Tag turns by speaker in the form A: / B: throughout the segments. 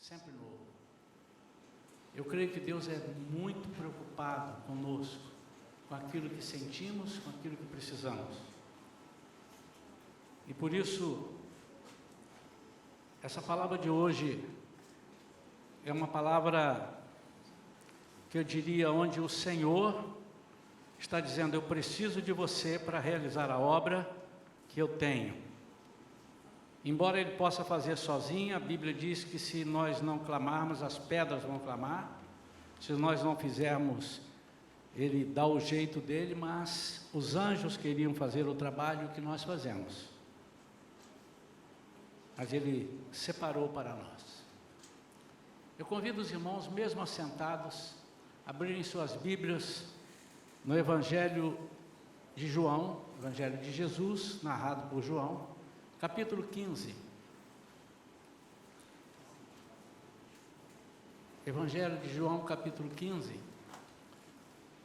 A: sempre novo. Eu creio que Deus é muito preocupado conosco, com aquilo que sentimos, com aquilo que precisamos. E por isso, essa palavra de hoje é uma palavra que eu diria onde o Senhor está dizendo: eu preciso de você para realizar a obra que eu tenho. Embora Ele possa fazer sozinho, a Bíblia diz que se nós não clamarmos, as pedras vão clamar. Se nós não fizermos, Ele dá o jeito dele, mas os anjos queriam fazer o trabalho que nós fazemos. Mas Ele separou para nós. Eu convido os irmãos, mesmo assentados, a abrirem suas Bíblias no Evangelho de João, Evangelho de Jesus, narrado por João, capítulo 15. Evangelho de João, capítulo 15.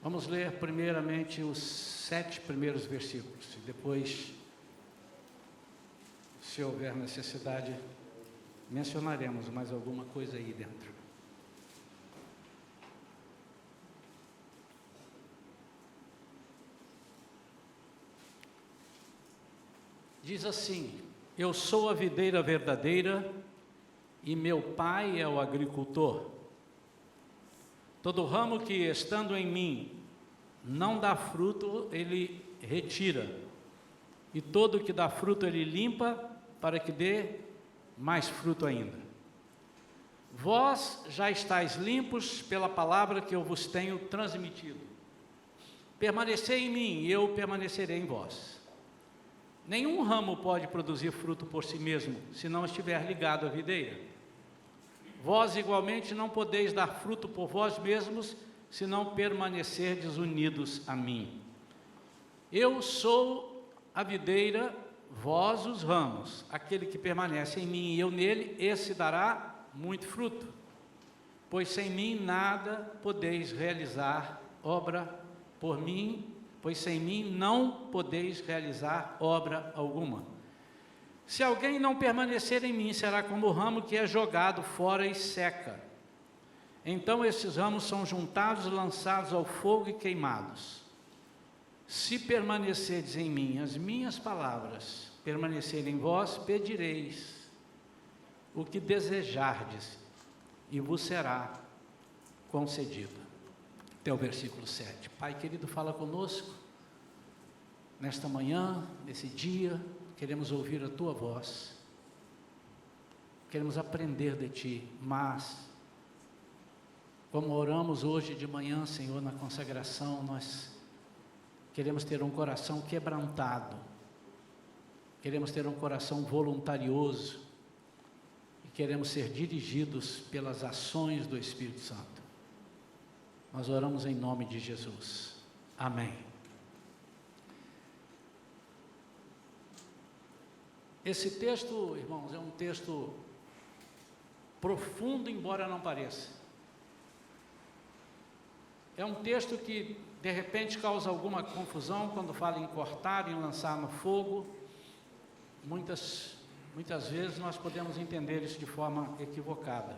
A: Vamos ler primeiramente os 7 primeiros versículos, e depois, se houver necessidade, mencionaremos mais alguma coisa aí dentro. Diz assim: eu sou a videira verdadeira e meu Pai é o agricultor. Todo ramo que, estando em mim, não dá fruto, Ele retira, e todo que dá fruto Ele limpa, para que dê mais fruto ainda. Vós já estáis limpos pela palavra que eu vos tenho transmitido. Permanecei em mim e eu permanecerei em vós. Nenhum ramo pode produzir fruto por si mesmo, se não estiver ligado à videira. Vós igualmente não podeis dar fruto por vós mesmos, se não permanecerdes unidos a mim. Eu sou a videira, vós os ramos. Aquele que permanece em mim e eu nele, esse dará muito fruto. Pois sem mim nada podeis realizar obra por mim, pois sem mim não podeis realizar obra alguma. Se alguém não permanecer em mim, será como o ramo que é jogado fora e seca. Então esses ramos são juntados, lançados ao fogo e queimados. Se permanecerdes em mim, as minhas palavras permanecerem em vós, pedireis o que desejardes, e vos será concedido. Até o versículo 7. Pai querido, fala conosco nesta manhã, nesse dia. Queremos ouvir a Tua voz, queremos aprender de Ti, mas, como oramos hoje de manhã, Senhor, na consagração, nós queremos ter um coração quebrantado, queremos ter um coração voluntarioso, e queremos ser dirigidos pelas ações do Espírito Santo. Nós oramos em nome de Jesus. Amém. Esse texto, irmãos, é um texto profundo, embora não pareça. É um texto que, de repente, causa alguma confusão quando fala em cortar, em lançar no fogo. Muitas vezes nós podemos entender isso de forma equivocada.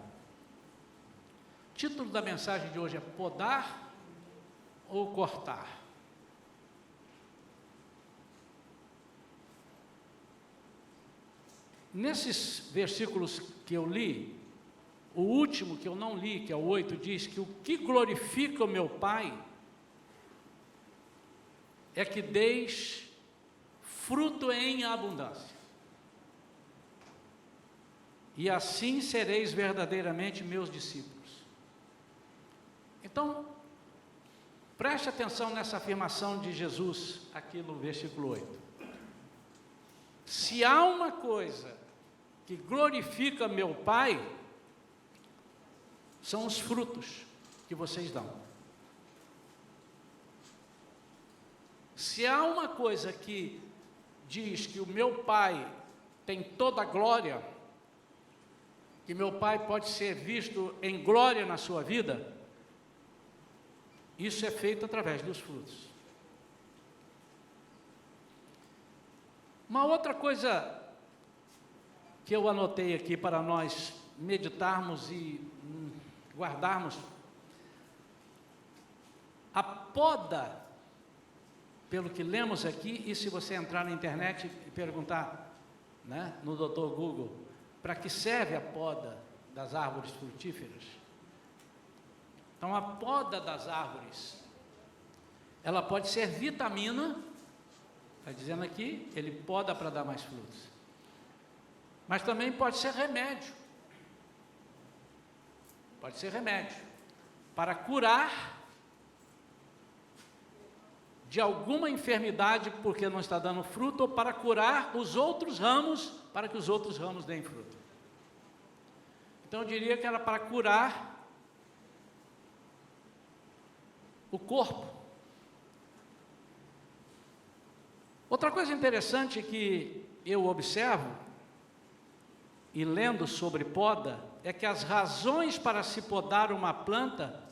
A: O título da mensagem de hoje é podar ou cortar? Nesses versículos que eu li, o último que eu não li, que é o 8, diz que o que glorifica o meu Pai é que deis fruto em abundância. E assim sereis verdadeiramente meus discípulos. Então, preste atenção nessa afirmação de Jesus, aqui no versículo 8. Se há uma coisa que glorifica meu Pai, são os frutos que vocês dão. Se há uma coisa que diz que o meu Pai tem toda a glória, que meu Pai pode ser visto em glória na sua vida, isso é feito através dos frutos. Uma outra coisa que eu anotei aqui para nós meditarmos e guardarmos. A poda, pelo que lemos aqui, e se você entrar na internet e perguntar, né, no Dr. Google, para que serve a poda das árvores frutíferas? Então, a poda das árvores, ela pode ser vitamina, está dizendo aqui, ele poda para dar mais frutos, mas também pode ser remédio, para curar de alguma enfermidade porque não está dando fruto, ou para curar os outros ramos, para que os outros ramos deem fruto. Então eu diria que era para curar o corpo. Outra coisa interessante que eu observo, e lendo sobre poda, é que as razões para se podar uma planta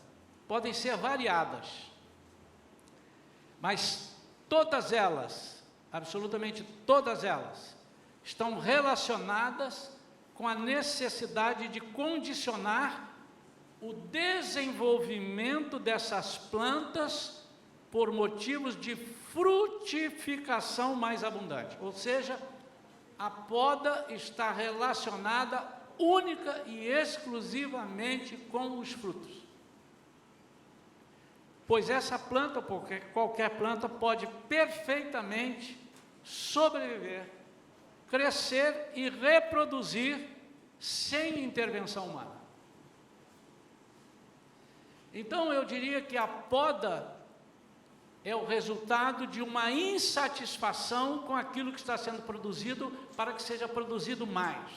A: podem ser variadas, mas todas elas, absolutamente todas elas, estão relacionadas com a necessidade de condicionar o desenvolvimento dessas plantas por motivos de frutificação mais abundante. Ou seja, a poda está relacionada única e exclusivamente com os frutos. Pois essa planta, ou qualquer planta, pode perfeitamente sobreviver, crescer e reproduzir sem intervenção humana. Então eu diria que a poda é o resultado de uma insatisfação com aquilo que está sendo produzido para que seja produzido mais.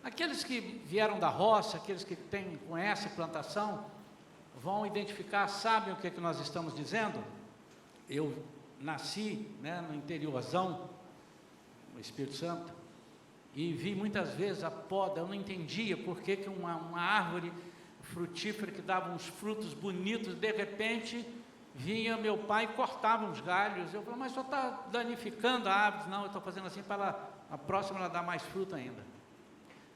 A: Aqueles que vieram da roça, aqueles que conhecem plantação, vão identificar, sabem o que nós estamos dizendo? Eu nasci, né, no interiorzão, no Espírito Santo, e vi muitas vezes a poda. Eu não entendia por que uma árvore frutífera que dava uns frutos bonitos, de repente vinha meu pai e cortava uns galhos. Eu falei, mas só está danificando a árvore. Não, eu estou fazendo assim para a próxima ela dar mais fruto ainda.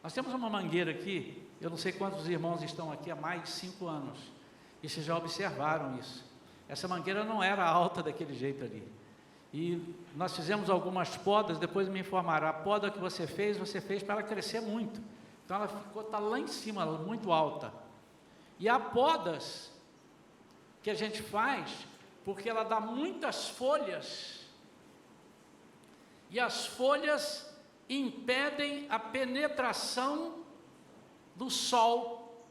A: Nós temos uma mangueira aqui, eu não sei quantos irmãos estão aqui há mais de 5 anos, e vocês já observaram isso. Essa mangueira não era alta daquele jeito ali. E nós fizemos algumas podas, depois me informaram, a poda que você fez para ela crescer muito. Então ela está lá em cima, muito alta. E há podas que a gente faz porque ela dá muitas folhas, e as folhas impedem a penetração do sol,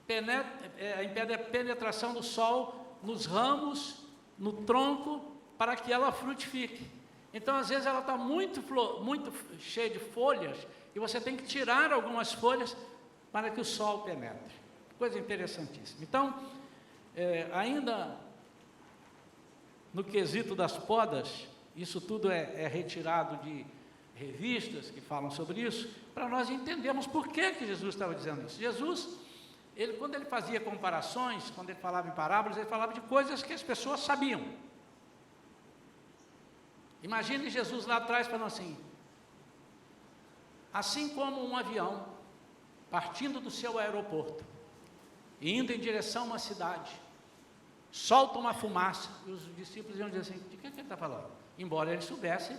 A: impede a penetração do sol nos ramos, no tronco, para que ela frutifique. Então, às vezes, ela está muito cheia de folhas, e você tem que tirar algumas folhas para que o sol penetre. Coisa interessantíssima. Então, ainda no quesito das podas, isso tudo é retirado de revistas que falam sobre isso, para nós entendermos por que Jesus estava dizendo isso. Jesus, quando ele fazia comparações, quando ele falava em parábolas, ele falava de coisas que as pessoas sabiam. Imagine Jesus lá atrás falando assim como um avião partindo do seu aeroporto e indo em direção a uma cidade, solta uma fumaça, e os discípulos iam dizer assim, de que ele está falando? Embora eles soubessem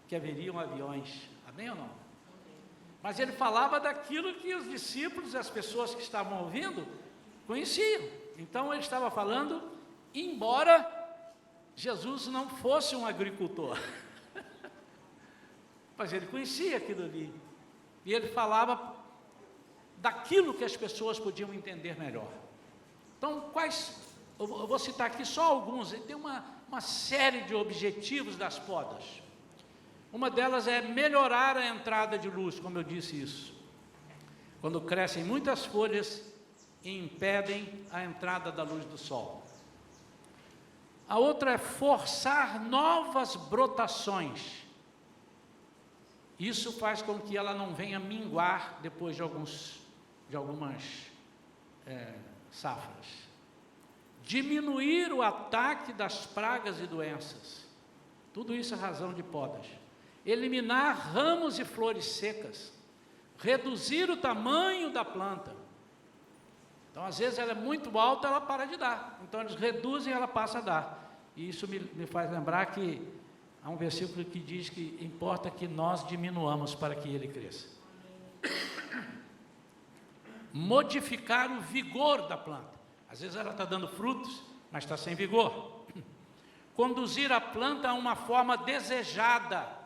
A: que haveriam aviões, amém ou não? Mas ele falava daquilo que os discípulos, as pessoas que estavam ouvindo, conheciam. Então ele estava falando, embora Jesus não fosse um agricultor, mas ele conhecia aquilo ali, e ele falava daquilo que as pessoas podiam entender melhor. Então, eu vou citar aqui só alguns. Tem uma série de objetivos das podas. Uma delas é melhorar a entrada de luz, como eu disse isso. Quando crescem muitas folhas e impedem a entrada da luz do sol. A outra é forçar novas brotações. Isso faz com que ela não venha minguar depois de algumas safras. Diminuir o ataque das pragas e doenças. Tudo isso é razão de podas. eliminar ramos e flores secas, reduzir o tamanho da planta. Então, às vezes ela é muito alta, ela para de dar. Então, eles reduzem e ela passa a dar. E isso me faz lembrar que há um versículo que diz que importa que nós diminuamos para que ele cresça. Modificar o vigor da planta. Às vezes ela está dando frutos, mas está sem vigor. Conduzir a planta a uma forma desejada.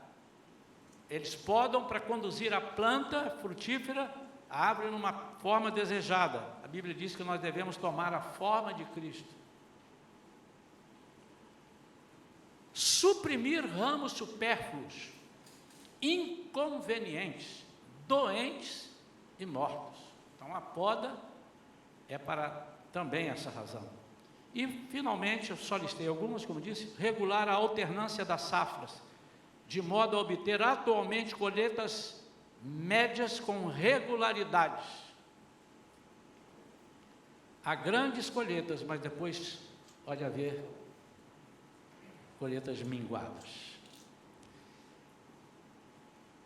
A: Eles podam para conduzir a planta frutífera, a árvore, numa forma desejada. A Bíblia diz que nós devemos tomar a forma de Cristo. Suprimir ramos supérfluos, inconvenientes, doentes e mortos. Então, a poda é para também essa razão. E, finalmente, eu só listei algumas, como disse, regular a alternância das safras, de modo a obter atualmente colheitas médias com regularidade. Há grandes colheitas, mas depois pode haver colheitas minguadas.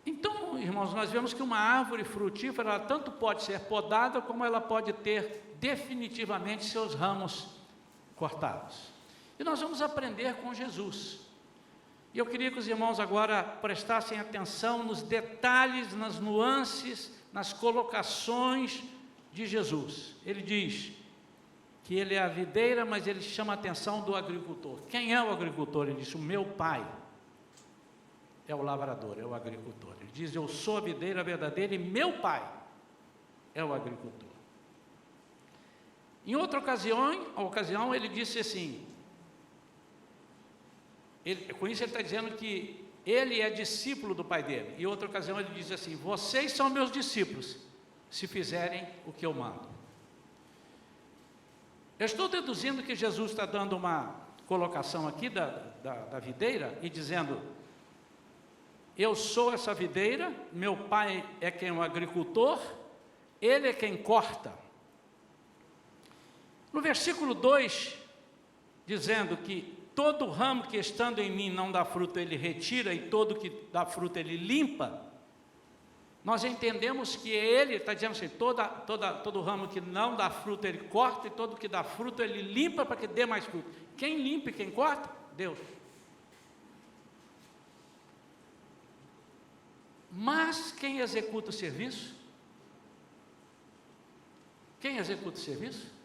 A: Então, irmãos, nós vemos que uma árvore frutífera, ela tanto pode ser podada, como ela pode ter definitivamente seus ramos cortados. E nós vamos aprender com Jesus. E eu queria que os irmãos agora prestassem atenção nos detalhes, nas nuances, nas colocações de Jesus. Ele diz que ele é a videira, mas ele chama a atenção do agricultor. Quem é o agricultor? Ele diz: o meu pai é o lavrador, é o agricultor. Ele diz: eu sou a videira verdadeira e meu pai é o agricultor. Em outra ocasião, ele disse assim, com isso ele está dizendo que ele é discípulo do pai dele. Em outra ocasião ele diz assim: vocês são meus discípulos, se fizerem o que eu mando. Eu estou deduzindo que Jesus está dando uma colocação aqui da videira e dizendo: eu sou essa videira, meu pai é quem é o agricultor, ele é quem corta. No versículo 2, dizendo que todo ramo que estando em mim não dá fruto, ele retira, e todo que dá fruto, ele limpa. Nós entendemos que ele está dizendo assim: todo ramo que não dá fruto, ele corta, e todo que dá fruto, ele limpa para que dê mais fruto. Quem limpa e quem corta? Deus. Mas quem executa o serviço? Quem executa o serviço?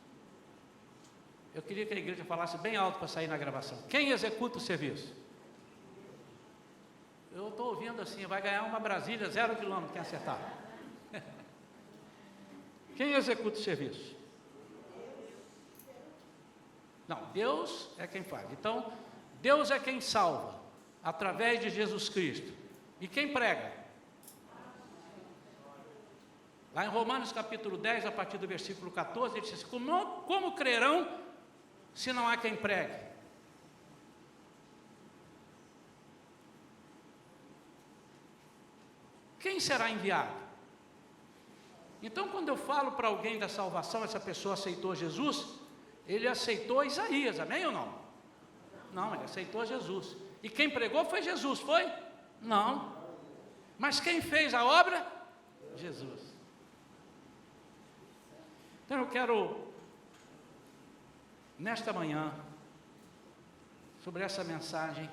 A: Eu queria que a igreja falasse bem alto para sair na gravação. Quem executa o serviço? Eu estou ouvindo assim: vai ganhar uma Brasília 0 km, quem acertar. Quem executa o serviço? Não, Deus é quem faz. Então, Deus é quem salva, através de Jesus Cristo. E quem prega? Lá em Romanos capítulo 10, a partir do versículo 14, ele diz assim: como crerão se não há quem pregue? Quem será enviado? Então, quando eu falo para alguém da salvação, essa pessoa aceitou Jesus, ele aceitou Isaías, amém ou não? Não, ele aceitou Jesus. E quem pregou foi Jesus, foi? Não. Mas quem fez a obra? Jesus. Então eu quero, nesta manhã, sobre essa mensagem,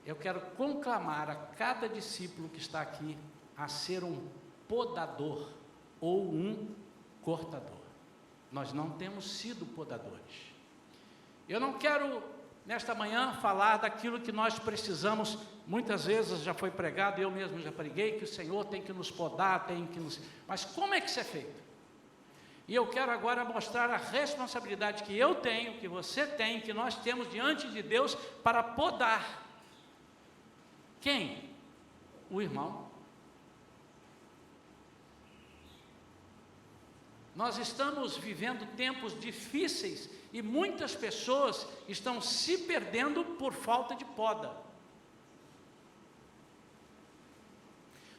A: eu quero conclamar a cada discípulo que está aqui a ser um podador ou um cortador. Nós não temos sido podadores. Eu não quero, nesta manhã, falar daquilo que nós precisamos. Muitas vezes já foi pregado, eu mesmo já preguei, que o Senhor tem que nos podar, Mas como é que isso é feito? E eu quero agora mostrar a responsabilidade que eu tenho, que você tem, que nós temos diante de Deus para podar. Quem? O irmão. Nós estamos vivendo tempos difíceis e muitas pessoas estão se perdendo por falta de poda.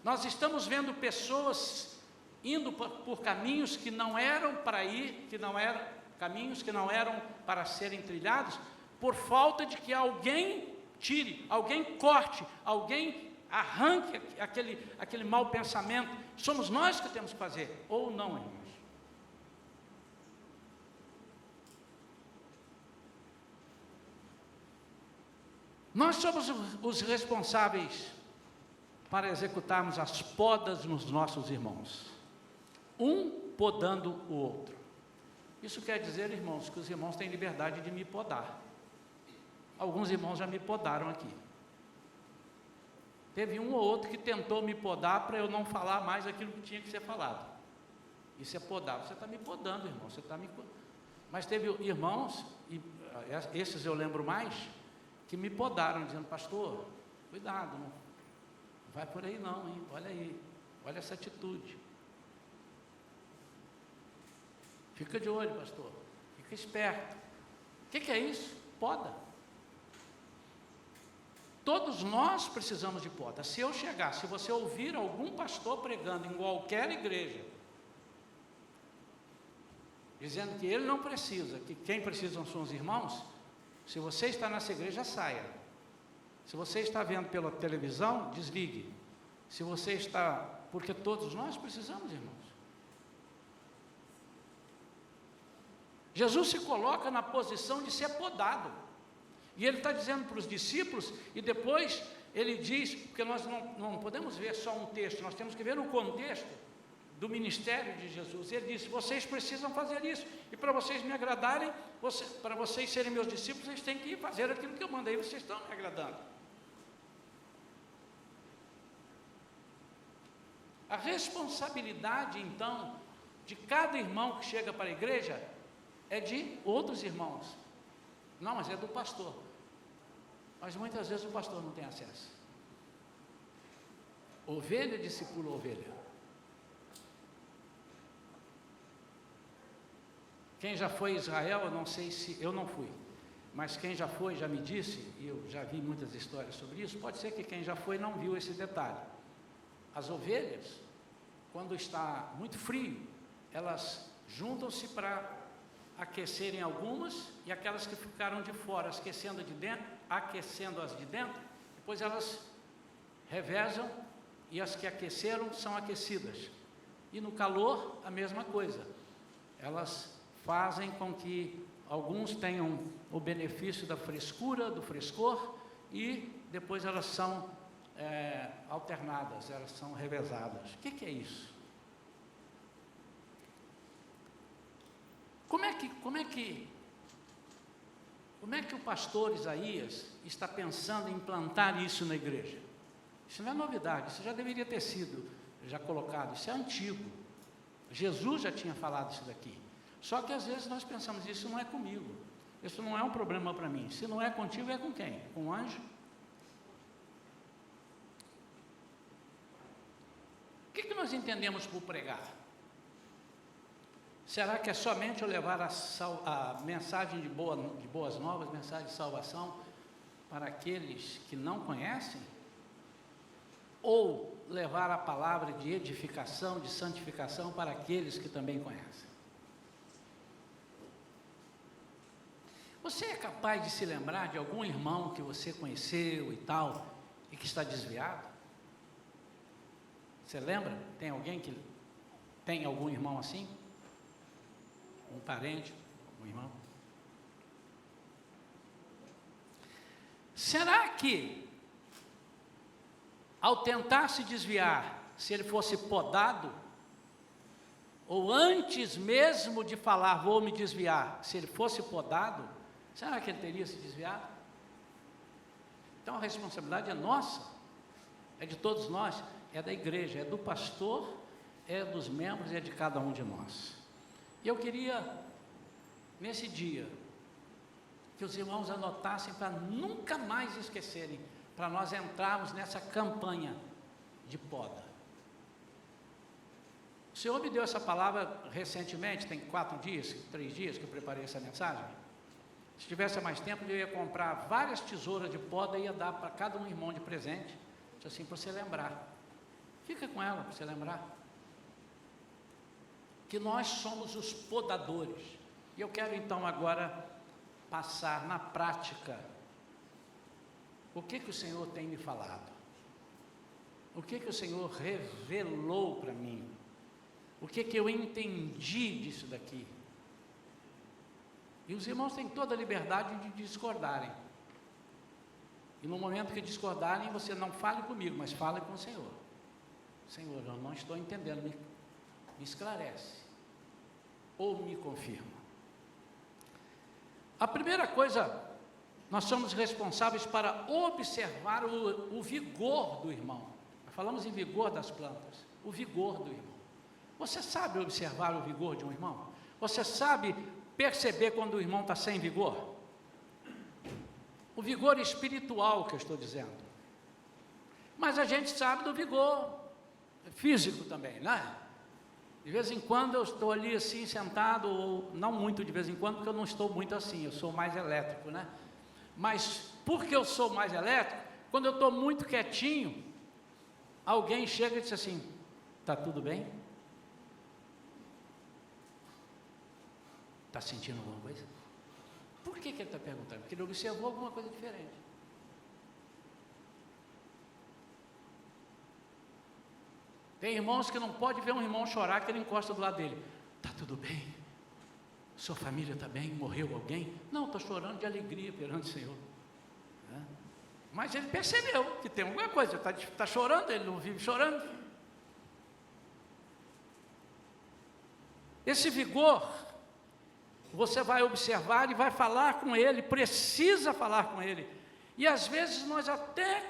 A: Nós estamos vendo pessoas indo por caminhos que não eram para ir, caminhos que não eram para serem trilhados, por falta de que alguém tire, alguém corte, alguém arranque aquele mau pensamento. Somos nós que temos que fazer, ou não, irmãos? Nós somos os responsáveis para executarmos as podas nos nossos irmãos, um podando o outro. Isso quer dizer, irmãos, que os irmãos têm liberdade de me podar. Alguns irmãos já me podaram aqui. Teve um ou outro que tentou me podar para eu não falar mais aquilo que tinha que ser falado. Isso é podar. Você está me podando, irmão. Você está me... Mas teve irmãos, e esses eu lembro mais, que me podaram, dizendo: pastor, cuidado, não vai por aí não, hein? Olha aí, olha essa atitude. Fica de olho, pastor, fica esperto. O que é isso? Poda. Todos nós precisamos de poda. Se você ouvir algum pastor pregando em qualquer igreja, dizendo que ele não precisa, que quem precisam são os irmãos, se você está nessa igreja, saia. Se você está vendo pela televisão, desligue. Se você está... Porque todos nós precisamos, irmãos. Jesus se coloca na posição de ser podado. E ele está dizendo para os discípulos, e depois ele diz, porque nós não podemos ver só um texto, nós temos que ver o contexto do ministério de Jesus. Ele disse: vocês precisam fazer isso, e para vocês me agradarem, para vocês serem meus discípulos, vocês têm que ir fazer aquilo que eu mandei, vocês estão me agradando. A responsabilidade, então, de cada irmão que chega para a igreja, é de outros irmãos. Não, mas é do pastor. Mas muitas vezes o pastor não tem acesso. Ovelha discipula ovelha. Quem já foi a Israel, eu não sei se... Eu não fui. Mas quem já foi, já me disse, e eu já vi muitas histórias sobre isso, pode ser que quem já foi não viu esse detalhe. As ovelhas, quando está muito frio, elas juntam-se para aquecerem algumas, e aquelas que ficaram de fora, aquecendo-as de dentro, depois elas revezam, e as que aqueceram são aquecidas. E no calor, a mesma coisa. Elas fazem com que alguns tenham o benefício da frescura, do frescor, e depois elas são alternadas, elas são revezadas. O que é isso? Como é que o pastor Isaías está pensando em implantar isso na igreja? Isso não é novidade, isso já deveria ter sido colocado, isso é antigo. Jesus já tinha falado isso daqui. Só que às vezes nós pensamos: isso não é comigo, isso não é um problema para mim. Se não é contigo, é com quem? Com o anjo? O que nós entendemos por pregar? Será que é somente eu levar a mensagem de boas novas, mensagem de salvação para aqueles que não conhecem? Ou levar a palavra de edificação, de santificação para aqueles que também conhecem? Você é capaz de se lembrar de algum irmão que você conheceu e tal, e que está desviado? Você lembra? Tem alguém que tem algum irmão assim? Um parente, um irmão? Será que, ao tentar se desviar, se ele fosse podado, ou antes mesmo de falar vou me desviar, se ele fosse podado, será que ele teria se desviado? Então a responsabilidade é nossa, é de todos nós, é da igreja, é do pastor, é dos membros, é de cada um de nós. E eu queria, nesse dia, que os irmãos anotassem para nunca mais esquecerem, para nós entrarmos nessa campanha de poda. O Senhor me deu essa palavra recentemente, tem 3 dias que eu preparei essa mensagem. Se tivesse mais tempo, eu ia comprar várias tesouras de poda e ia dar para cada um irmão de presente, assim, para você lembrar. Fica com ela para você lembrar. Que nós somos os podadores. E eu quero então agora passar na prática o que o Senhor tem me falado. O que o Senhor revelou para mim? O que eu entendi disso daqui? E os irmãos têm toda a liberdade de discordarem. E no momento que discordarem, você não fale comigo, mas fale com o Senhor. Senhor, eu não estou entendendo, me esclarece. Ou me confirma. A primeira coisa, nós somos responsáveis para observar o vigor do irmão. Falamos em vigor das plantas, o vigor do irmão. Você sabe observar o vigor de um irmão? Você sabe perceber quando o irmão está sem vigor? O vigor espiritual que eu estou dizendo. Mas a gente sabe do vigor físico também, né? De vez em quando eu estou ali assim sentado, ou não muito de vez em quando, porque eu não estou muito assim, eu sou mais elétrico, né? Mas porque eu sou mais elétrico, quando eu estou muito quietinho, alguém chega e diz assim, está tudo bem? Está sentindo alguma coisa? Por que ele está perguntando? Porque ele observou alguma coisa diferente. Tem irmãos que não pode ver um irmão chorar que ele encosta do lado dele. Está tudo bem? Sua família está bem? Morreu alguém? Não, estou chorando de alegria perante o Senhor. Mas ele percebeu que tem alguma coisa, está chorando, ele não vive chorando. Esse vigor, você vai observar e vai falar com ele, precisa falar com ele. E às vezes nós até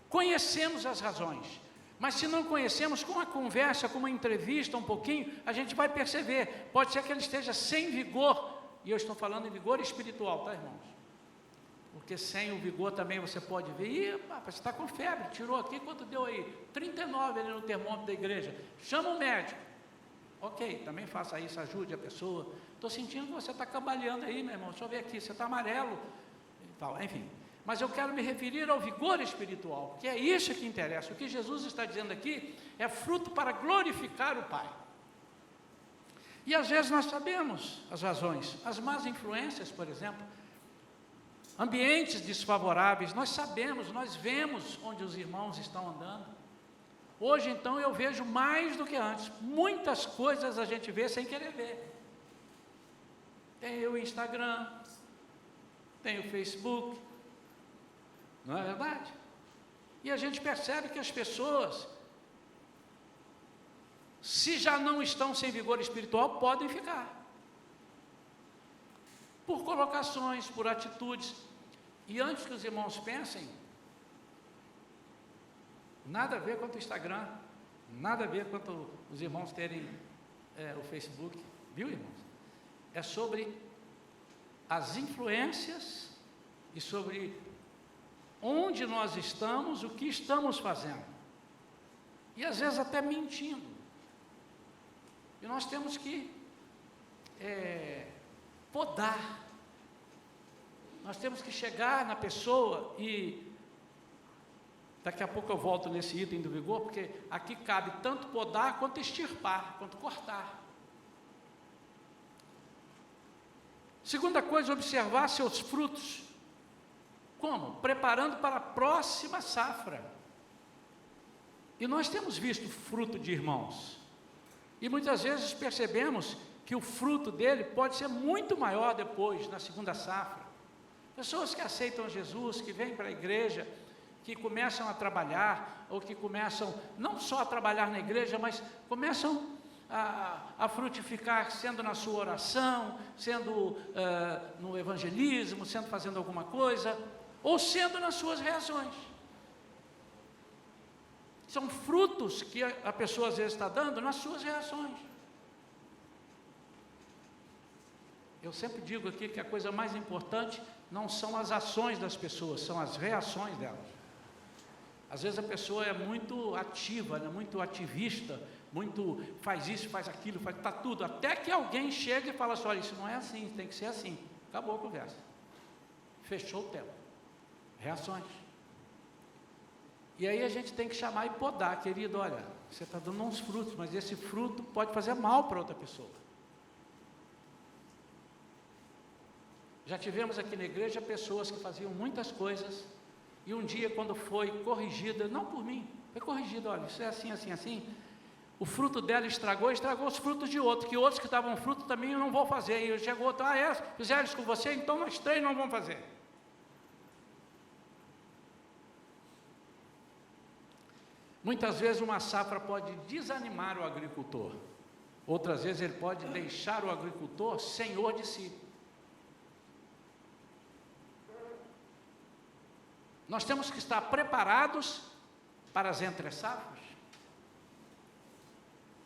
A: conhecemos as razões, mas se não conhecemos, com a conversa, com uma entrevista um pouquinho, a gente vai perceber, pode ser que ele esteja sem vigor, e eu estou falando em vigor espiritual, tá, irmãos? Porque sem o vigor também você pode ver, ih, papai, você está com febre, tirou aqui, quanto deu aí? 39 ali no termômetro da igreja, chama o médico. Ok, também faça isso, ajude a pessoa. Estou sentindo que você está cambaleando aí, meu irmão, deixa eu ver aqui, você está amarelo, e tal, enfim. Mas eu quero me referir ao vigor espiritual, que é isso que interessa. O que Jesus está dizendo aqui é fruto para glorificar o Pai. E às vezes nós sabemos as razões, as más influências, por exemplo, ambientes desfavoráveis, nós sabemos, nós vemos onde os irmãos estão andando. Hoje então eu vejo mais do que antes, muitas coisas a gente vê sem querer ver. Tem o Instagram, tem o Facebook, não é verdade? E a gente percebe que as pessoas, se já não estão sem vigor espiritual, podem ficar. Por colocações, por atitudes. E antes que os irmãos pensem, nada a ver quanto o Instagram, nada a ver quanto os irmãos terem o Facebook, viu, irmãos? É sobre as influências e sobre onde nós estamos, o que estamos fazendo. E às vezes até mentindo. E nós temos que podar. Nós temos que chegar na pessoa e daqui a pouco eu volto nesse item do vigor, porque aqui cabe tanto podar quanto extirpar, quanto cortar. Segunda coisa, observar seus frutos. Como? Preparando para a próxima safra. E nós temos visto fruto de irmãos. E muitas vezes percebemos que o fruto dele pode ser muito maior depois, na segunda safra. Pessoas que aceitam Jesus, que vêm para a igreja, que começam a trabalhar, ou que começam não só a trabalhar na igreja, mas começam a frutificar, sendo na sua oração, sendo no evangelismo, sendo fazendo alguma coisa, ou sendo nas suas reações. São frutos que a pessoa às vezes está dando nas suas reações. Eu sempre digo aqui que a coisa mais importante não são as ações das pessoas, são as reações delas. Às vezes a pessoa é muito ativa, né, muito ativista, muito faz isso, faz aquilo, está tudo, até que alguém chega e fala assim, olha, isso não é assim, tem que ser assim. Acabou a conversa. Fechou o tempo. Reações. E aí a gente tem que chamar e podar, querido, olha, você está dando uns frutos, mas esse fruto pode fazer mal para outra pessoa. Já tivemos aqui na igreja pessoas que faziam muitas coisas, e um dia quando foi corrigida, não por mim, Foi corrigido, olha, isso é assim, assim, assim. O fruto dela estragou os frutos de outro, que outros que estavam fruto também eu não vou fazer. E chegou outro, fizeram isso com você, então nós 3 não vamos fazer. Muitas vezes uma safra pode desanimar o agricultor. Outras vezes ele pode deixar o agricultor senhor de si. Nós temos que estar preparados para as entre-safras.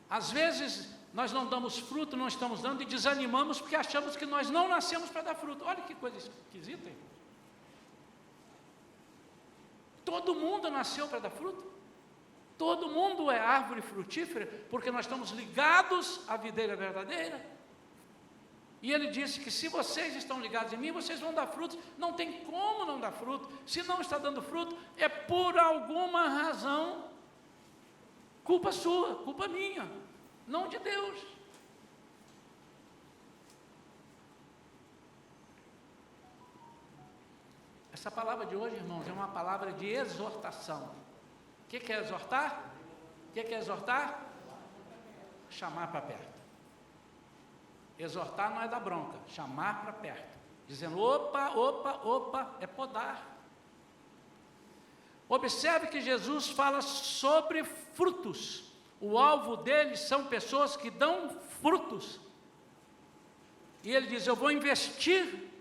A: Às vezes nós não damos fruto, não estamos dando e desanimamos porque achamos que nós não nascemos para dar fruto. Olha que coisa esquisita, hein? Todo mundo nasceu para dar fruto. Todo mundo é árvore frutífera, porque nós estamos ligados à videira verdadeira. E ele disse que se vocês estão ligados em mim, vocês vão dar frutos. Não tem como não dar fruto. Se não está dando fruto, é por alguma razão. Culpa sua, culpa minha, não de Deus. Essa palavra de hoje, irmãos, é uma palavra de exortação. O que é exortar? O que é exortar? Chamar para perto. Exortar não é dar bronca, chamar para perto. Dizendo, opa, é podar. Observe que Jesus fala sobre frutos. O alvo dele são pessoas que dão frutos. E ele diz, eu vou investir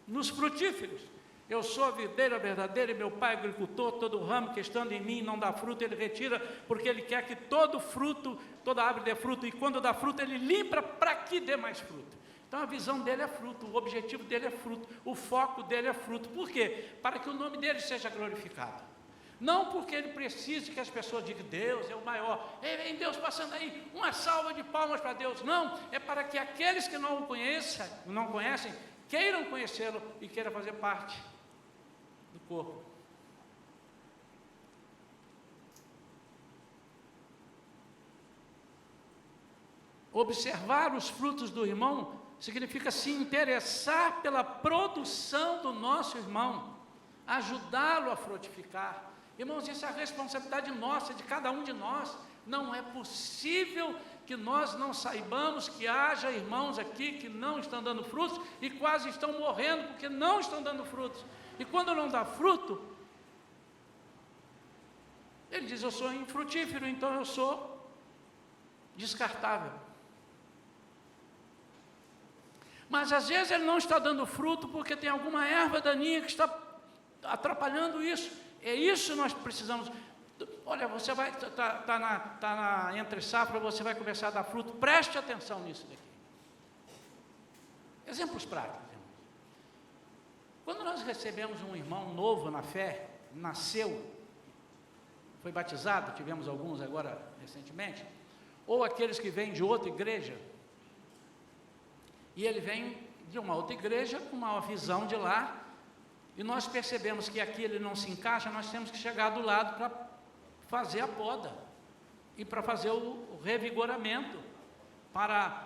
A: nos frutíferos. Eu sou a videira verdadeira e meu pai é agricultor. Todo ramo que estando em mim não dá fruto, ele retira, porque ele quer que todo fruto, toda árvore dê fruto, e quando dá fruto, ele limpa para que dê mais fruto. Então a visão dele é fruto, o objetivo dele é fruto, o foco dele é fruto. Por quê? Para que o nome dele seja glorificado. Não porque ele precise que as pessoas digam, Deus é o maior, vem Deus passando aí, uma salva de palmas para Deus. Não, é para que aqueles que não o conhecem, queiram conhecê-lo e queiram fazer parte do corpo. Observar os frutos do irmão significa se interessar pela produção do nosso irmão, ajudá-lo a frutificar. Irmãos, isso é a responsabilidade nossa, de cada um de nós. Não é possível que nós não saibamos que haja irmãos aqui que não estão dando frutos e quase estão morrendo porque não estão dando frutos. E quando não dá fruto, ele diz, eu sou infrutífero, então eu sou descartável. Mas às vezes ele não está dando fruto porque tem alguma erva daninha que está atrapalhando isso. É isso que nós precisamos. Olha, você vai tá na entre safra, você vai começar a dar fruto. Preste atenção nisso daqui. Exemplos práticos, irmãos. Quando nós recebemos um irmão novo na fé, nasceu, foi batizado, tivemos alguns agora recentemente, ou aqueles que vêm de outra igreja, e ele vem de uma outra igreja com uma visão de lá, e nós percebemos que aqui ele não se encaixa, nós temos que chegar do lado para fazer a poda, e para fazer o revigoramento, para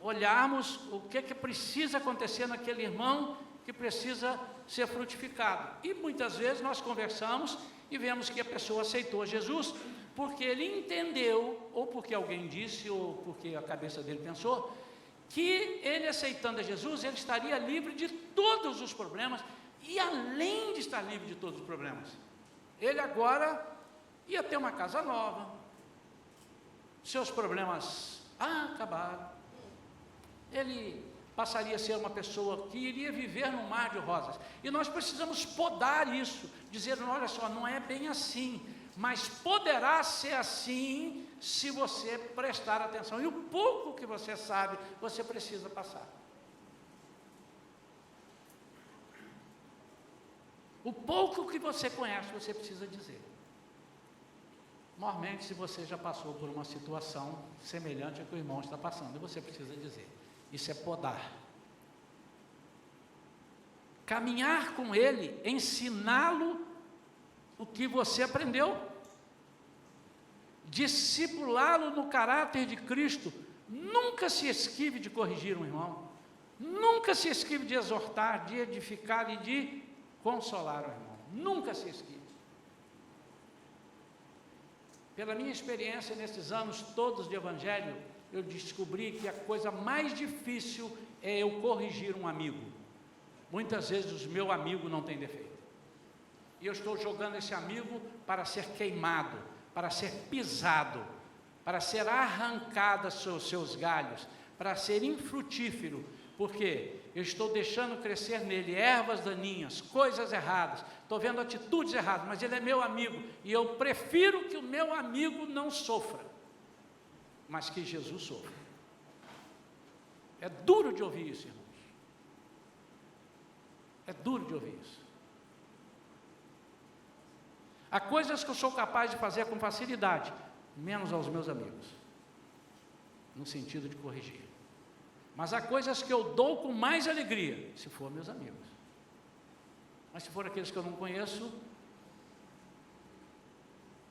A: olharmos o que precisa acontecer naquele irmão, que precisa ser frutificado. E muitas vezes nós conversamos e vemos que a pessoa aceitou Jesus, porque ele entendeu, ou porque alguém disse, ou porque a cabeça dele pensou, que ele aceitando a Jesus, ele estaria livre de todos os problemas, e além de estar livre de todos os problemas, ele agora ia ter uma casa nova, seus problemas acabaram, ele passaria a ser uma pessoa que iria viver num mar de rosas. E nós precisamos podar isso, dizer, olha só, não é bem assim, mas poderá ser assim se você prestar atenção. E o pouco que você sabe, você precisa passar. O pouco que você conhece, você precisa dizer. Normalmente, se você já passou por uma situação semelhante à que o irmão está passando, você precisa dizer. Isso é podar. Caminhar com ele, ensiná-lo o que você aprendeu, discipulá-lo no caráter de Cristo. Nunca se esquive de corrigir um irmão, nunca se esquive de exortar, de edificar e de consolar o irmão, nunca se esquive. Pela minha experiência nesses anos todos de evangelho, eu descobri que a coisa mais difícil é eu corrigir um amigo. Muitas vezes o meu amigo não tem defeito. E eu estou jogando esse amigo para ser queimado, para ser pisado, para ser arrancado os seus galhos, para ser infrutífero, porque eu estou deixando crescer nele ervas daninhas, coisas erradas, estou vendo atitudes erradas, mas ele é meu amigo, e eu prefiro que o meu amigo não sofra, mas que Jesus sofra. É duro de ouvir isso, irmãos. É duro de ouvir isso. Há coisas que eu sou capaz de fazer com facilidade, menos aos meus amigos, no sentido de corrigir. Mas há coisas que eu dou com mais alegria, se for meus amigos. Mas se for aqueles que eu não conheço,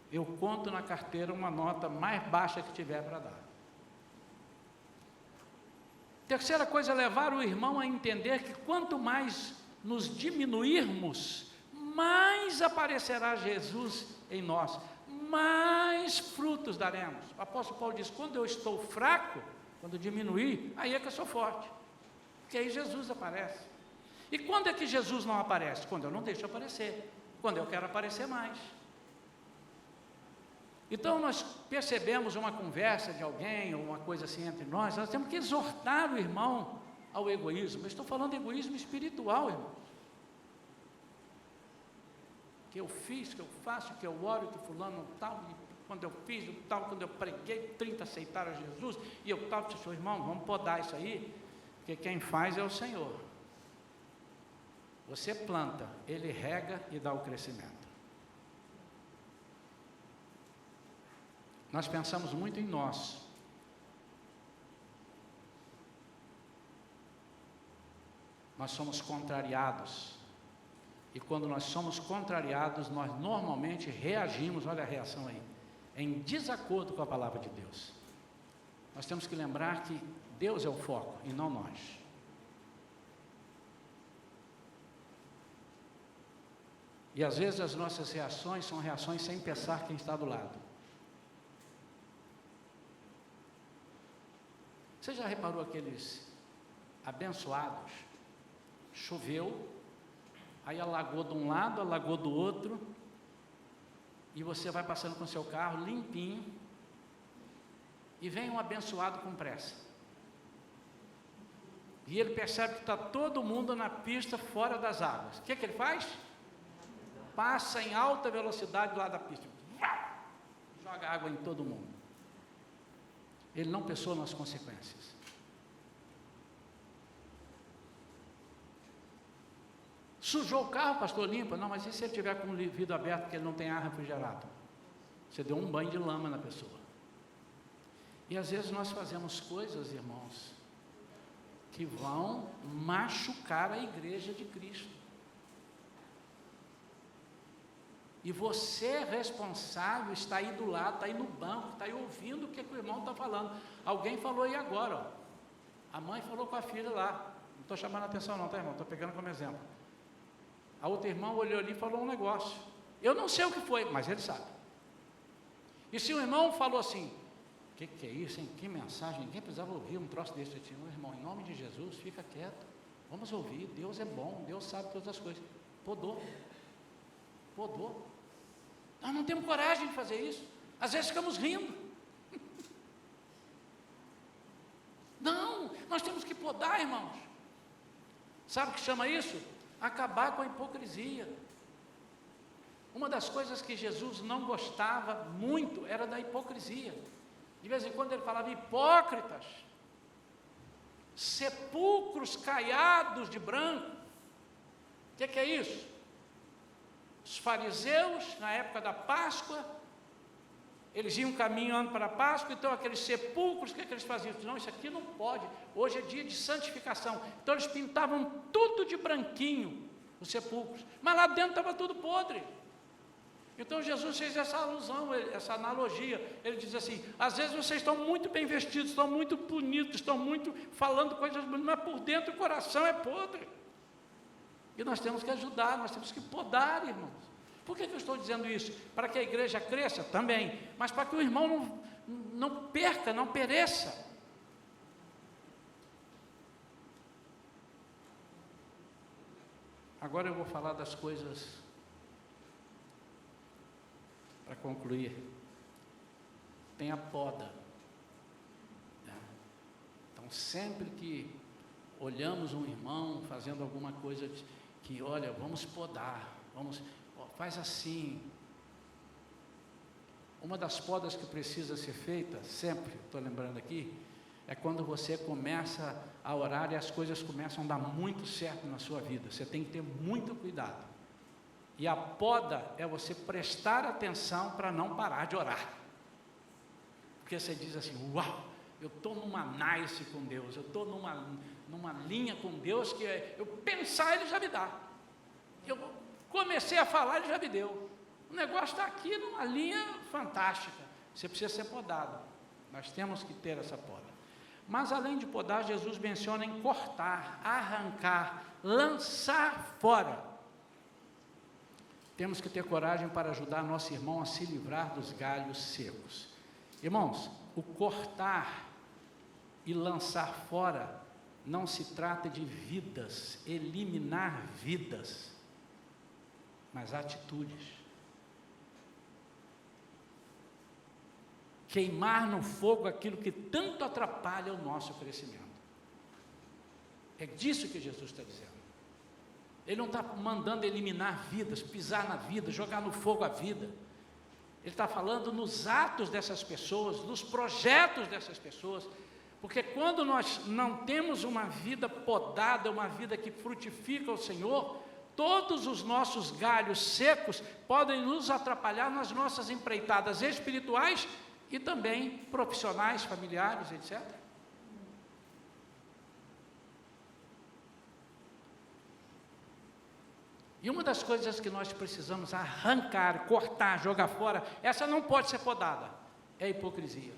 A: eu conto na carteira uma nota mais baixa que tiver para dar. Terceira coisa é levar o irmão a entender que quanto mais nos diminuirmos, mais aparecerá Jesus em nós, mais frutos daremos. O apóstolo Paulo diz, quando eu estou fraco, quando diminuir, aí é que eu sou forte, porque aí Jesus aparece. E quando é que Jesus não aparece? Quando eu não deixo aparecer, quando eu quero aparecer mais. Então nós percebemos uma conversa de alguém, ou uma coisa assim entre nós temos que exortar o irmão ao egoísmo. Eu estou falando de egoísmo espiritual, irmão. Que eu fiz, que eu faço, que eu oro, que fulano tal, e quando eu fiz o tal, quando eu preguei, 30 aceitaram a Jesus, e eu tal, disse, irmão, vamos podar isso aí, porque quem faz é o Senhor. Você planta, Ele rega e dá o crescimento. Nós pensamos muito em nós. Nós somos contrariados. E quando nós somos contrariados, nós normalmente reagimos, olha a reação aí, em desacordo com a palavra de Deus. Nós temos que lembrar que Deus é o foco e não nós. E às vezes as nossas reações são reações sem pensar quem está do lado. Você já reparou aqueles abençoados? Choveu, aí alagou de um lado, alagou do outro, e você vai passando com seu carro limpinho, e vem um abençoado com pressa. E ele percebe que está todo mundo na pista fora das águas. O que ele faz? Passa em alta velocidade lá da pista, joga água em todo mundo. Ele não pensou nas consequências. Sujou o carro, pastor, limpa? Não, mas e se ele tiver com o vidro aberto porque ele não tem ar refrigerado? Você deu um banho de lama na pessoa. E às vezes nós fazemos coisas, irmãos, que vão machucar a igreja de Cristo. E você é responsável, está aí do lado, está aí no banco, está aí ouvindo o que o irmão está falando. Alguém falou aí agora, ó. A mãe falou com a filha lá. Não estou chamando a atenção não, tá, irmão? Estou pegando como exemplo. A outra irmã olhou ali e falou um negócio. Eu não sei o que foi, mas ele sabe. E se o irmão falou assim, o que é isso, hein? Que mensagem, ninguém precisava ouvir um troço desse. Eu disse, irmão, em nome de Jesus, fica quieto. Vamos ouvir, Deus é bom, Deus sabe todas as coisas. Podou. Nós não temos coragem de fazer isso. Às vezes ficamos rindo. Não, nós temos que podar, irmãos. Sabe o que chama isso? Acabar com a hipocrisia. Uma das coisas que Jesus não gostava muito era da hipocrisia. De vez em quando ele falava hipócritas, sepulcros caiados de branco. O que é isso? Os fariseus, na época da Páscoa, eles iam caminhando para a Páscoa, então aqueles sepulcros, o que eles faziam? Não, isso aqui não pode, hoje é dia de santificação. Então eles pintavam tudo de branquinho, os sepulcros, mas lá dentro estava tudo podre. Então Jesus fez essa alusão, essa analogia. Ele diz assim, às vezes vocês estão muito bem vestidos, estão muito bonitos, estão muito falando coisas bonitas, mas por dentro o coração é podre. E nós temos que ajudar, nós temos que podar, irmãos. Por que eu estou dizendo isso? Para que a igreja cresça? Também, mas para que o irmão não perca, não pereça. Agora eu vou falar das coisas para concluir. Tem a poda. Então, sempre que olhamos um irmão fazendo alguma coisa que, olha, vamos podar, faz assim. Uma das podas que precisa ser feita, sempre, estou lembrando aqui, é quando você começa a orar e as coisas começam a dar muito certo na sua vida. Você tem que ter muito cuidado. E a poda é você prestar atenção para não parar de orar. Porque você diz assim, uau, eu estou numa nice com Deus, eu estou numa linha com Deus que eu pensar, Ele já me dá. Eu comecei a falar, Ele já me deu. O negócio está aqui numa linha fantástica. Você precisa ser podado. Nós temos que ter essa poda. Mas além de podar, Jesus menciona em cortar, arrancar, lançar fora. Temos que ter coragem para ajudar nosso irmão a se livrar dos galhos secos. Irmãos, o cortar e lançar fora não se trata de vidas, eliminar vidas, mas atitudes. Queimar no fogo aquilo que tanto atrapalha o nosso crescimento. É disso que Jesus está dizendo. Ele não está mandando eliminar vidas, pisar na vida, jogar no fogo a vida. Ele está falando nos atos dessas pessoas, nos projetos dessas pessoas, porque quando nós não temos uma vida podada, uma vida que frutifica o Senhor, todos os nossos galhos secos podem nos atrapalhar nas nossas empreitadas espirituais e também profissionais, familiares, etc. E uma das coisas que nós precisamos arrancar, cortar, jogar fora, essa não pode ser podada, é a hipocrisia.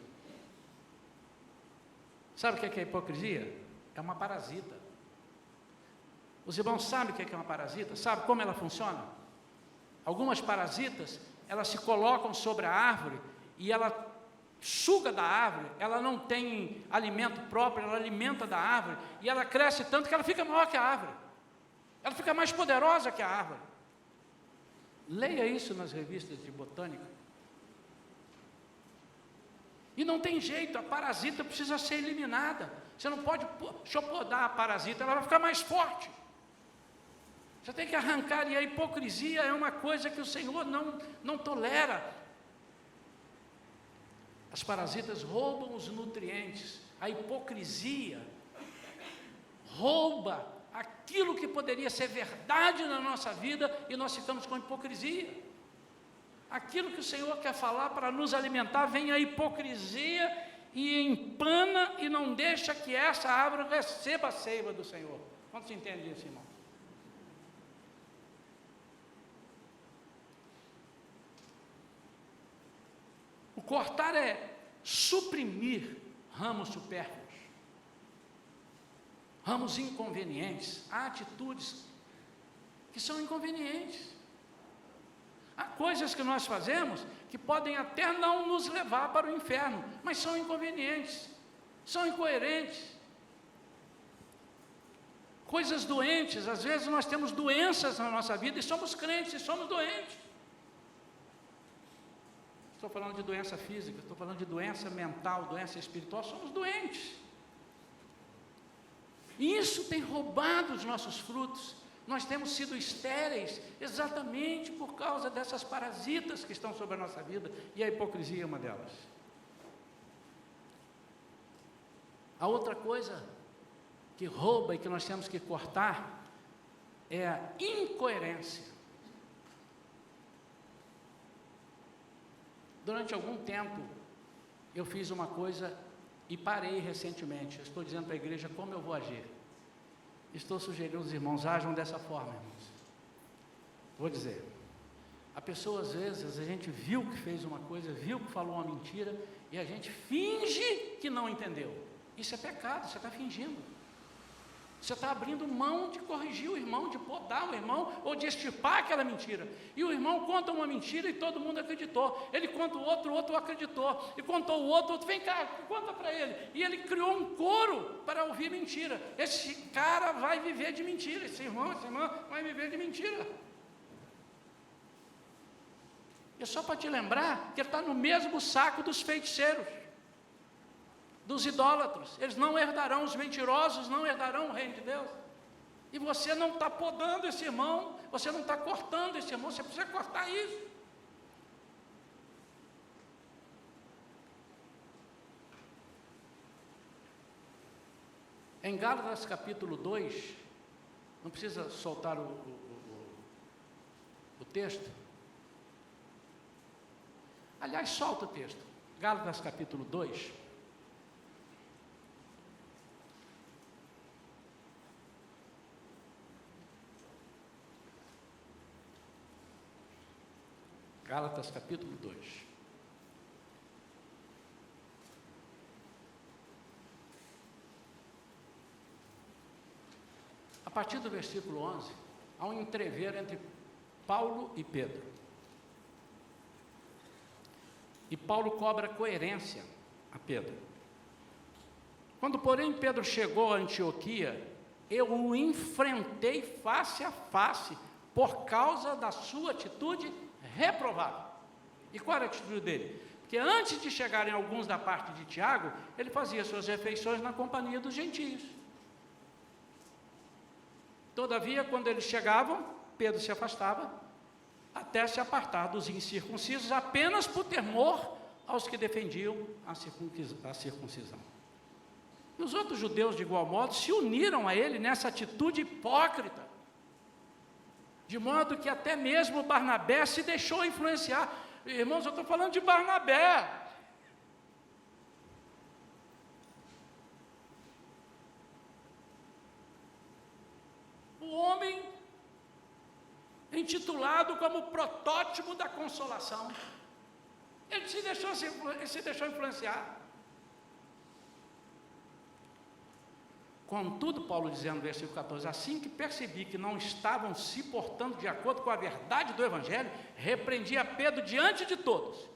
A: Sabe o que é a hipocrisia? É uma parasita. Os irmãos sabem o que é uma parasita? Sabe como ela funciona? Algumas parasitas, elas se colocam sobre a árvore e ela suga da árvore, ela não tem alimento próprio, ela alimenta da árvore, e ela cresce tanto que ela fica maior que a árvore. Ela fica mais poderosa que a árvore. Leia isso nas revistas de botânica. E não tem jeito, a parasita precisa ser eliminada. Você não pode podar a parasita, ela vai ficar mais forte. Você tem que arrancar, e a hipocrisia é uma coisa que o Senhor não tolera. As parasitas roubam os nutrientes, a hipocrisia rouba aquilo que poderia ser verdade na nossa vida e nós ficamos com hipocrisia. Aquilo que o Senhor quer falar para nos alimentar, vem a hipocrisia e empana e não deixa que essa árvore receba a seiva do Senhor. Quantos entendem isso, irmão? O cortar é suprimir ramos supérfluos, ramos inconvenientes, há atitudes que são inconvenientes. Há coisas que nós fazemos que podem até não nos levar para o inferno, mas são inconvenientes, são incoerentes. Coisas doentes, às vezes nós temos doenças na nossa vida e somos crentes e somos doentes. Estou falando de doença física, estou falando de doença mental, doença espiritual, somos doentes. E isso tem roubado os nossos frutos. Nós temos sido estéreis exatamente por causa dessas parasitas que estão sobre a nossa vida, e a hipocrisia é uma delas. A outra coisa que rouba e que nós temos que cortar é a incoerência. Durante algum tempo, eu fiz uma coisa e parei recentemente. Eu estou dizendo para a igreja como eu vou agir. Estou sugerindo aos irmãos, ajam dessa forma, irmãos. Vou dizer, a pessoa às vezes, a gente viu que fez uma coisa, viu que falou uma mentira, e a gente finge que não entendeu. Isso é pecado, você está fingindo. Você está abrindo mão de corrigir o irmão, de podar o irmão, ou de extirpar aquela mentira. E o irmão conta uma mentira e todo mundo acreditou. Ele conta o outro acreditou. E contou o outro, vem cá, conta para ele. E ele criou um coro para ouvir mentira. Esse cara vai viver de mentira, essa irmã vai viver de mentira. É só para te lembrar que ele está no mesmo saco dos feiticeiros, dos idólatras. Eles não herdarão, os mentirosos não herdarão o reino de Deus. E você não está podando esse irmão, você não está cortando esse irmão, você precisa cortar isso. Em Gálatas capítulo 2, não precisa soltar o texto. Aliás, solta o texto. Gálatas capítulo 2. Gálatas capítulo 2. A partir do versículo 11, há um entrever entre Paulo e Pedro. E Paulo cobra coerência a Pedro. Quando, porém, Pedro chegou a Antioquia, eu o enfrentei face a face por causa da sua atitude reprovável. E qual era a atitude dele? Porque antes de chegarem alguns da parte de Tiago, ele fazia suas refeições na companhia dos gentios. Todavia, quando eles chegavam, Pedro se afastava, até se apartar dos incircuncisos, apenas por temor aos que defendiam a circuncisão. E os outros judeus, de igual modo, se uniram a ele nessa atitude hipócrita, de modo que até mesmo Barnabé se deixou influenciar. Irmãos, eu estou falando de Barnabé. O homem intitulado como protótipo da consolação. Ele se deixou influenciar. Contudo, Paulo dizendo no versículo 14, assim que percebi que não estavam se portando de acordo com a verdade do Evangelho, repreendi a Pedro diante de todos.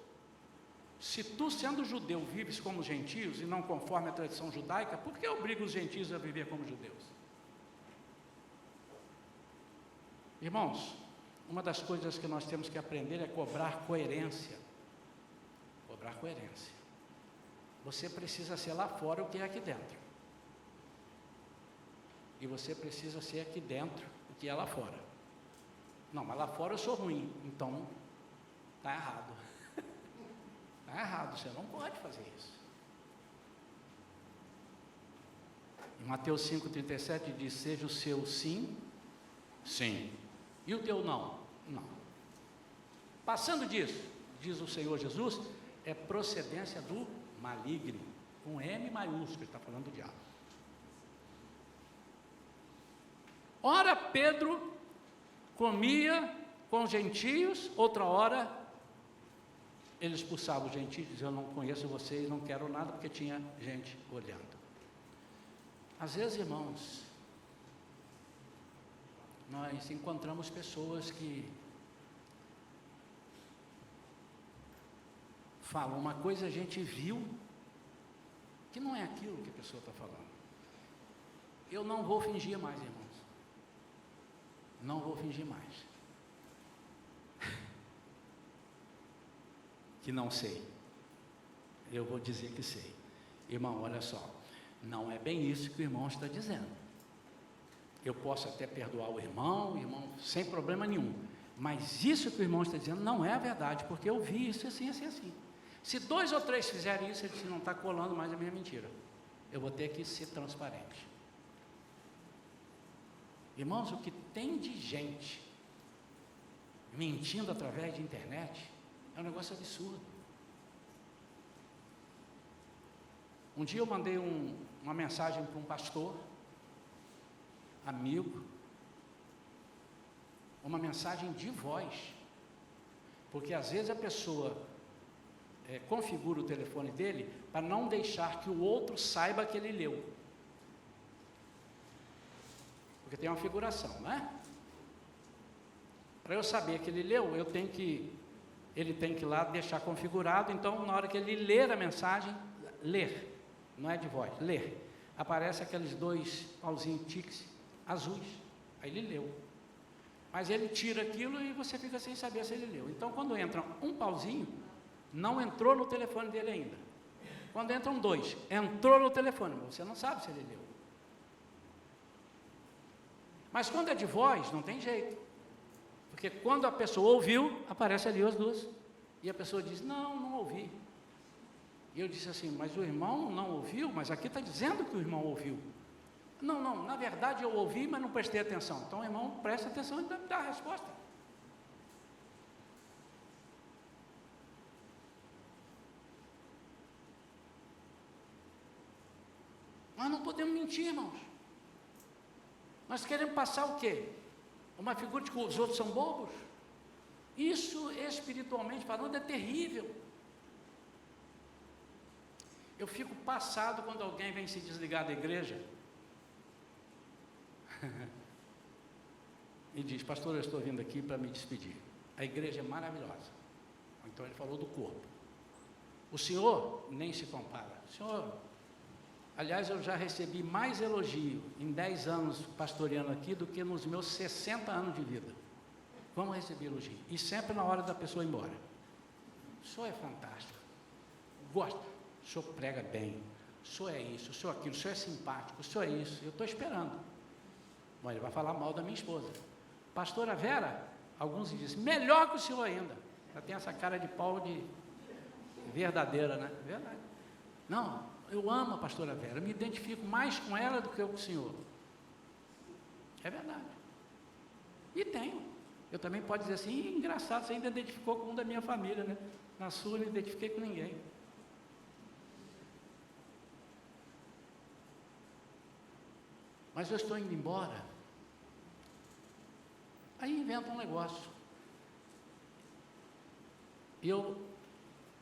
A: Se tu, sendo judeu, vives como gentios e não conforme a tradição judaica, por que obriga os gentios a viver como judeus? Irmãos, uma das coisas que nós temos que aprender é cobrar coerência. Cobrar coerência. Você precisa ser lá fora o que é aqui dentro. E você precisa ser aqui dentro o que é lá fora. Não, mas lá fora eu sou ruim, então está errado. Está errado, você não pode fazer isso. Em Mateus 5,37 diz, seja o seu sim, sim. E o teu não? Não. Passando disso, diz o Senhor Jesus, é procedência do maligno, com M maiúsculo, ele está falando do diabo. Ora Pedro comia com gentios, outra hora ele expulsava os gentios, dizia, eu não conheço vocês, não quero nada, porque tinha gente olhando. Às vezes, irmãos, nós encontramos pessoas que falam uma coisa, a gente viu, que não é aquilo que a pessoa está falando. Eu não vou fingir mais, irmãos. Não vou fingir mais. Que não sei. Eu vou dizer que sei. Irmão, olha só. Não é bem isso que o irmão está dizendo. Eu posso até perdoar o irmão, sem problema nenhum. Mas isso que o irmão está dizendo não é a verdade, porque eu vi isso assim, assim, assim. Se 2 ou 3 fizerem isso, ele disse, não está colando mais a minha mentira. Eu vou ter que ser transparente. Irmãos, o que tem de gente mentindo através de internet é um negócio absurdo. Um dia eu mandei uma mensagem para um pastor, amigo, uma mensagem de voz, porque às vezes a pessoa configura o telefone dele para não deixar que o outro saiba que ele leu. porque tem uma figuração, não é? Para eu saber que ele leu, ele tem que ir lá deixar configurado. Então, na hora que ele ler a mensagem, ler, não é de voz, ler, aparece aqueles 2 pauzinhos tiques azuis, aí ele leu. Mas ele tira aquilo e você fica sem saber se ele leu. Então, quando entra um pauzinho, não entrou no telefone dele ainda. Quando entram 2, entrou no telefone, você não sabe se ele leu. Mas quando é de voz, não tem jeito. Porque quando a pessoa ouviu, aparece ali as 2. E a pessoa diz, não ouvi. E eu disse assim, mas o irmão não ouviu? Mas aqui está dizendo que o irmão ouviu. Não, na verdade eu ouvi, mas não prestei atenção. Então o irmão presta atenção e dá a resposta. Nós não podemos mentir, irmãos. Nós queremos passar o quê? Uma figura de que os outros são bobos? Isso, espiritualmente falando, é terrível. Eu fico passado quando alguém vem se desligar da igreja e diz, pastor, eu estou vindo aqui para me despedir. A igreja é maravilhosa. Então ele falou do corpo. O senhor nem se compara. O senhor, aliás, eu já recebi mais elogio em 10 anos pastoreando aqui do que nos meus 60 anos de vida. Vamos receber elogio. E sempre na hora da pessoa ir embora. O senhor é fantástico. Gosta. O senhor prega bem. O senhor é isso, o senhor é aquilo, o senhor é simpático, o senhor é isso. Eu estou esperando. Bom, ele vai falar mal da minha esposa. Pastora Vera, alguns dizem, melhor que o senhor ainda. Ela tem essa cara de pau de verdadeira, né? Verdade. Não, eu amo a pastora Vera, me identifico mais com ela do que com o senhor. É verdade. E tenho. Eu também posso dizer assim, engraçado, você ainda identificou com um da minha família, né? Na sua, eu não identifiquei com ninguém. Mas eu estou indo embora. Aí inventa um negócio. Eu,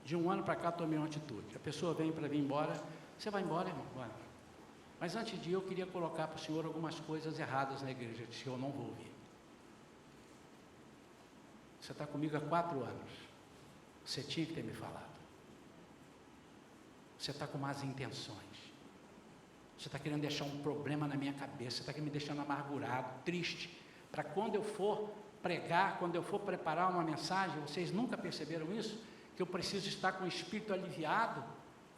A: de um ano para cá, tomei uma atitude. A pessoa vem para vir embora. Você vai embora, irmão? Vai. Mas antes de ir, eu queria colocar para o senhor algumas coisas erradas na igreja. Eu disse, eu não vou ouvir. Você está comigo há 4 anos. Você tinha que ter me falado. Você está com más intenções. Você está querendo deixar um problema na minha cabeça. Você está me deixando amargurado, triste. Para quando eu for pregar, quando eu for preparar uma mensagem, vocês nunca perceberam isso? Que eu preciso estar com o espírito aliviado?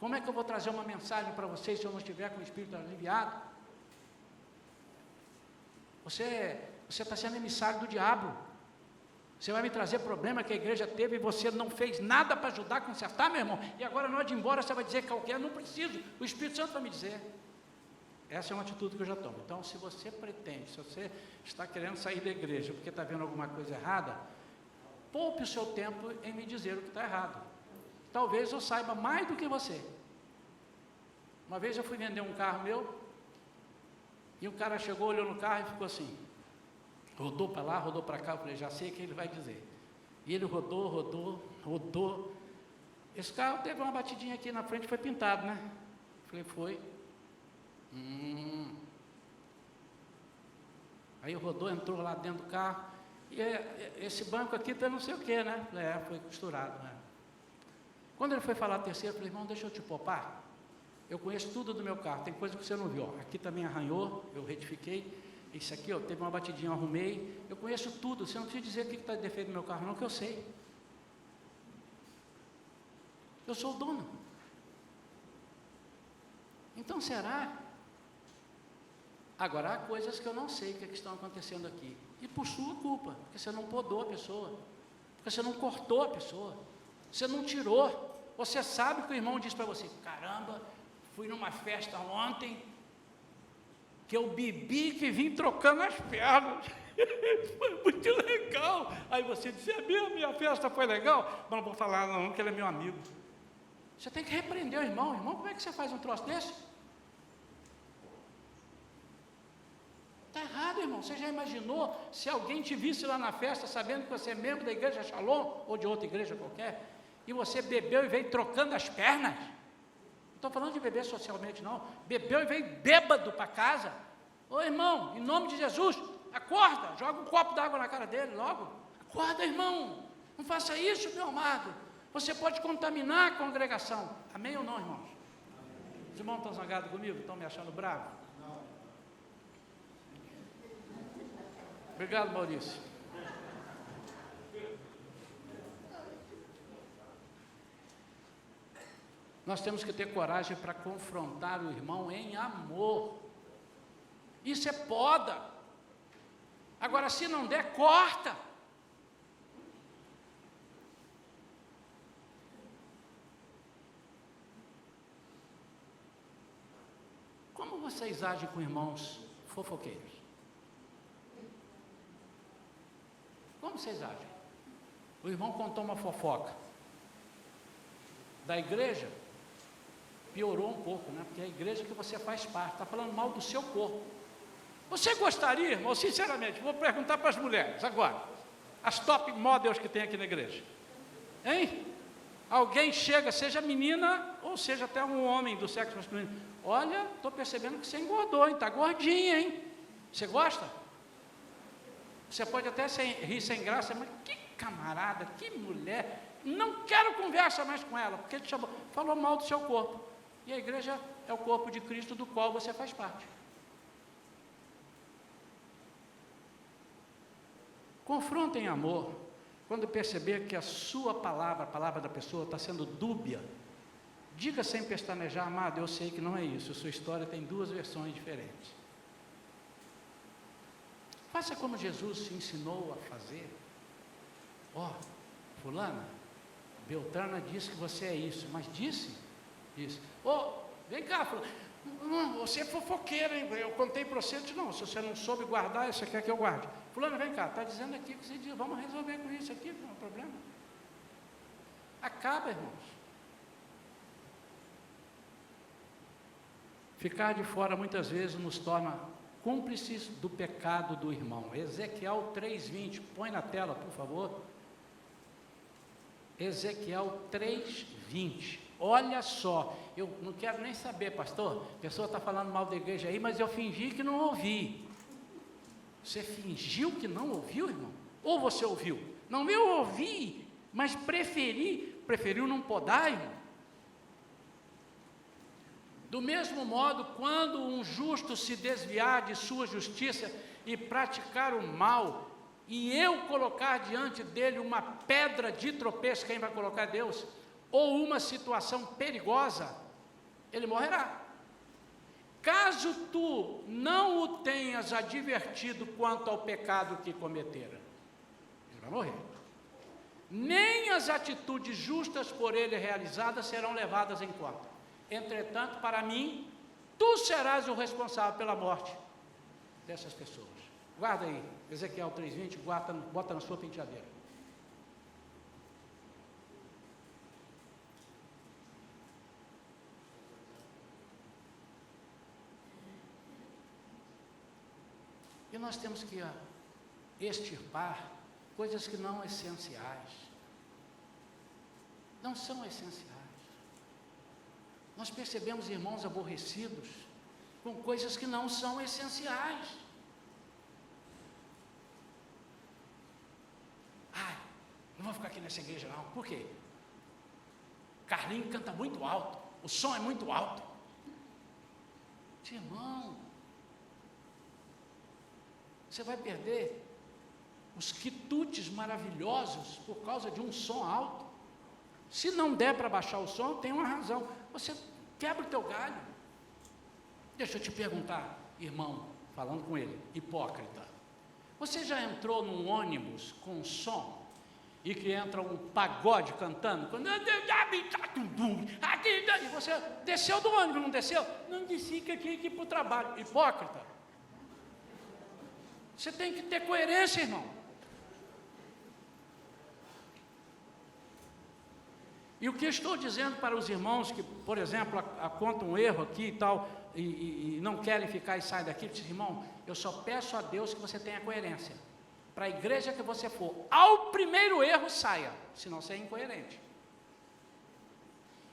A: Como é que eu vou trazer uma mensagem para vocês se eu não estiver com o espírito aliviado? Você está sendo emissário do diabo. Você vai me trazer problema que a igreja teve e você não fez nada para ajudar a consertar, meu irmão. E agora, na hora de ir embora, você vai dizer que qualquer, não preciso. O Espírito Santo vai me dizer. Essa é uma atitude que eu já tomo. Então, se você pretende, se você está querendo sair da igreja porque está vendo alguma coisa errada, poupe o seu tempo em me dizer o que está errado. Talvez eu saiba mais do que você. Uma vez eu fui vender um carro meu, e o cara chegou, olhou no carro e ficou assim, rodou para lá, rodou para cá, eu falei, já sei o que ele vai dizer. E ele rodou. Esse carro teve uma batidinha aqui na frente, foi pintado, né? Eu falei, foi. Aí rodou, entrou lá dentro do carro, e esse banco aqui tá não sei o que, né? Foi costurado, né? Quando ele foi falar a terceira, eu falei, irmão, deixa eu te poupar. Eu conheço tudo do meu carro, tem coisa que você não viu. Ó. Aqui também arranhou, eu retifiquei. Isso aqui, ó, teve uma batidinha, eu arrumei. Eu conheço tudo, você não precisa dizer o que está de defeito no meu carro, não, que eu sei. Eu sou o dono. Então será? Agora, há coisas que eu não sei o que estão acontecendo aqui. E por sua culpa, porque você não podou a pessoa, porque você não cortou a pessoa, você não tirou. Você sabe que o irmão diz para você, caramba, fui numa festa ontem, que eu bebi que vim trocando as pernas. Foi muito legal. Aí você diz, a minha festa foi legal, mas não vou falar não, que ele é meu amigo. Você tem que repreender o irmão. Irmão, como é que você faz um troço desse? Está errado, irmão. Você já imaginou se alguém te visse lá na festa, sabendo que você é membro da igreja Shalom, ou de outra igreja qualquer, e você bebeu e veio trocando as pernas? Não estou falando de beber socialmente, não. Bebeu e veio bêbado para casa. Ô irmão, em nome de Jesus, acorda, joga um copo d'água na cara dele logo. Acorda, irmão, não faça isso, meu amado. Você pode contaminar a congregação. Amém ou não, irmãos? Os irmãos estão zangados comigo? Estão me achando bravo? Não. Obrigado, Maurício. Nós temos que ter coragem para confrontar o irmão em amor. Isso é poda. Agora, se não der, corta. Como vocês agem com irmãos fofoqueiros? Como vocês agem? O irmão contou uma fofoca da igreja, piorou um pouco, né? Porque é a igreja que você faz parte, está falando mal do seu corpo. Você gostaria, irmão, sinceramente, vou perguntar para as mulheres agora, as top models que tem aqui na igreja, hein? Alguém chega, seja menina ou seja até um homem do sexo masculino, olha, estou percebendo que você engordou, hein? Está gordinha, hein? Você gosta? Você pode até rir sem graça, mas que camarada, que mulher, não quero conversa mais com ela, porque ele falou mal do seu corpo. E a igreja é o corpo de Cristo do qual você faz parte. Confronta em amor, quando perceber que a sua palavra, a palavra da pessoa está sendo dúbia, diga sem pestanejar, amado, eu sei que não é isso, sua história tem duas versões diferentes. Faça como Jesus se ensinou a fazer. Ó, fulana, Beltrana disse que você é isso, mas disse? Disse. Ô, vem cá, fulana, você é fofoqueira, hein? Eu contei para você, não, se você não soube guardar, você quer que eu guarde. Fulano, vem cá, está dizendo aqui que você diz, vamos resolver com isso aqui, não é problema. Acaba, irmãos. Ficar de fora muitas vezes nos torna cúmplices do pecado do irmão. Ezequiel 3:20, põe na tela, por favor. Ezequiel 3:20. Olha só, eu não quero nem saber, pastor, a pessoa está falando mal da igreja aí, mas eu fingi que não ouvi. Você fingiu que não ouviu, irmão? Ou você ouviu? Não, eu ouvi, mas preferiu não podar, irmão. Do mesmo modo, quando um justo se desviar de sua justiça e praticar o mal, e eu colocar diante dele uma pedra de tropeço, quem vai colocar? Deus, ou uma situação perigosa, ele morrerá. Caso tu não o tenhas advertido quanto ao pecado que cometera, ele vai morrer. Nem as atitudes justas por ele realizadas serão levadas em conta. Entretanto, para mim, tu serás o responsável pela morte dessas pessoas. Guarda aí, Ezequiel 3:20, bota na sua penteadeira. E nós temos que extirpar coisas que não essenciais. Não são essenciais. Nós percebemos irmãos aborrecidos com coisas que não são essenciais. Ai, não vou ficar aqui nessa igreja não. Por quê? Carlinhos canta muito alto, o som é muito alto. Irmão, você vai perder os quitutes maravilhosos por causa de um som alto. Se não der para baixar o som, tem uma razão. Você quebra o teu galho. Deixa eu te perguntar, irmão, falando com ele, hipócrita. Você já entrou num ônibus com som e que entra um pagode cantando? E você desceu do ônibus, não desceu? Não desci que aqui para o trabalho. Hipócrita. Você tem que ter coerência, irmão. E o que eu estou dizendo para os irmãos que, por exemplo, apontam um erro aqui e tal, e não querem ficar e saem daqui, eu disse, irmão, eu só peço a Deus que você tenha coerência. Para a igreja que você for, ao primeiro erro, saia, senão você é incoerente.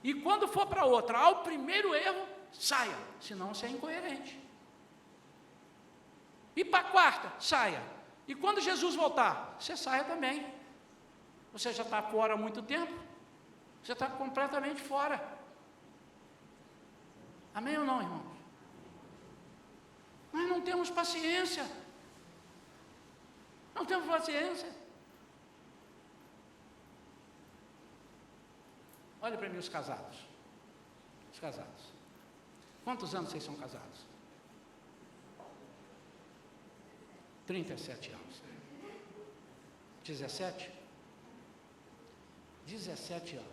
A: E quando for para outra, ao primeiro erro, saia, senão você é incoerente. E para a quarta, saia. E quando Jesus voltar, você saia também. Você já está fora há muito tempo. Você está completamente fora. Amém ou não, irmãos? Nós não temos paciência. Não temos paciência. Olha para mim os casados. Os casados. Quantos anos vocês são casados? 37 anos. 17? 17 anos.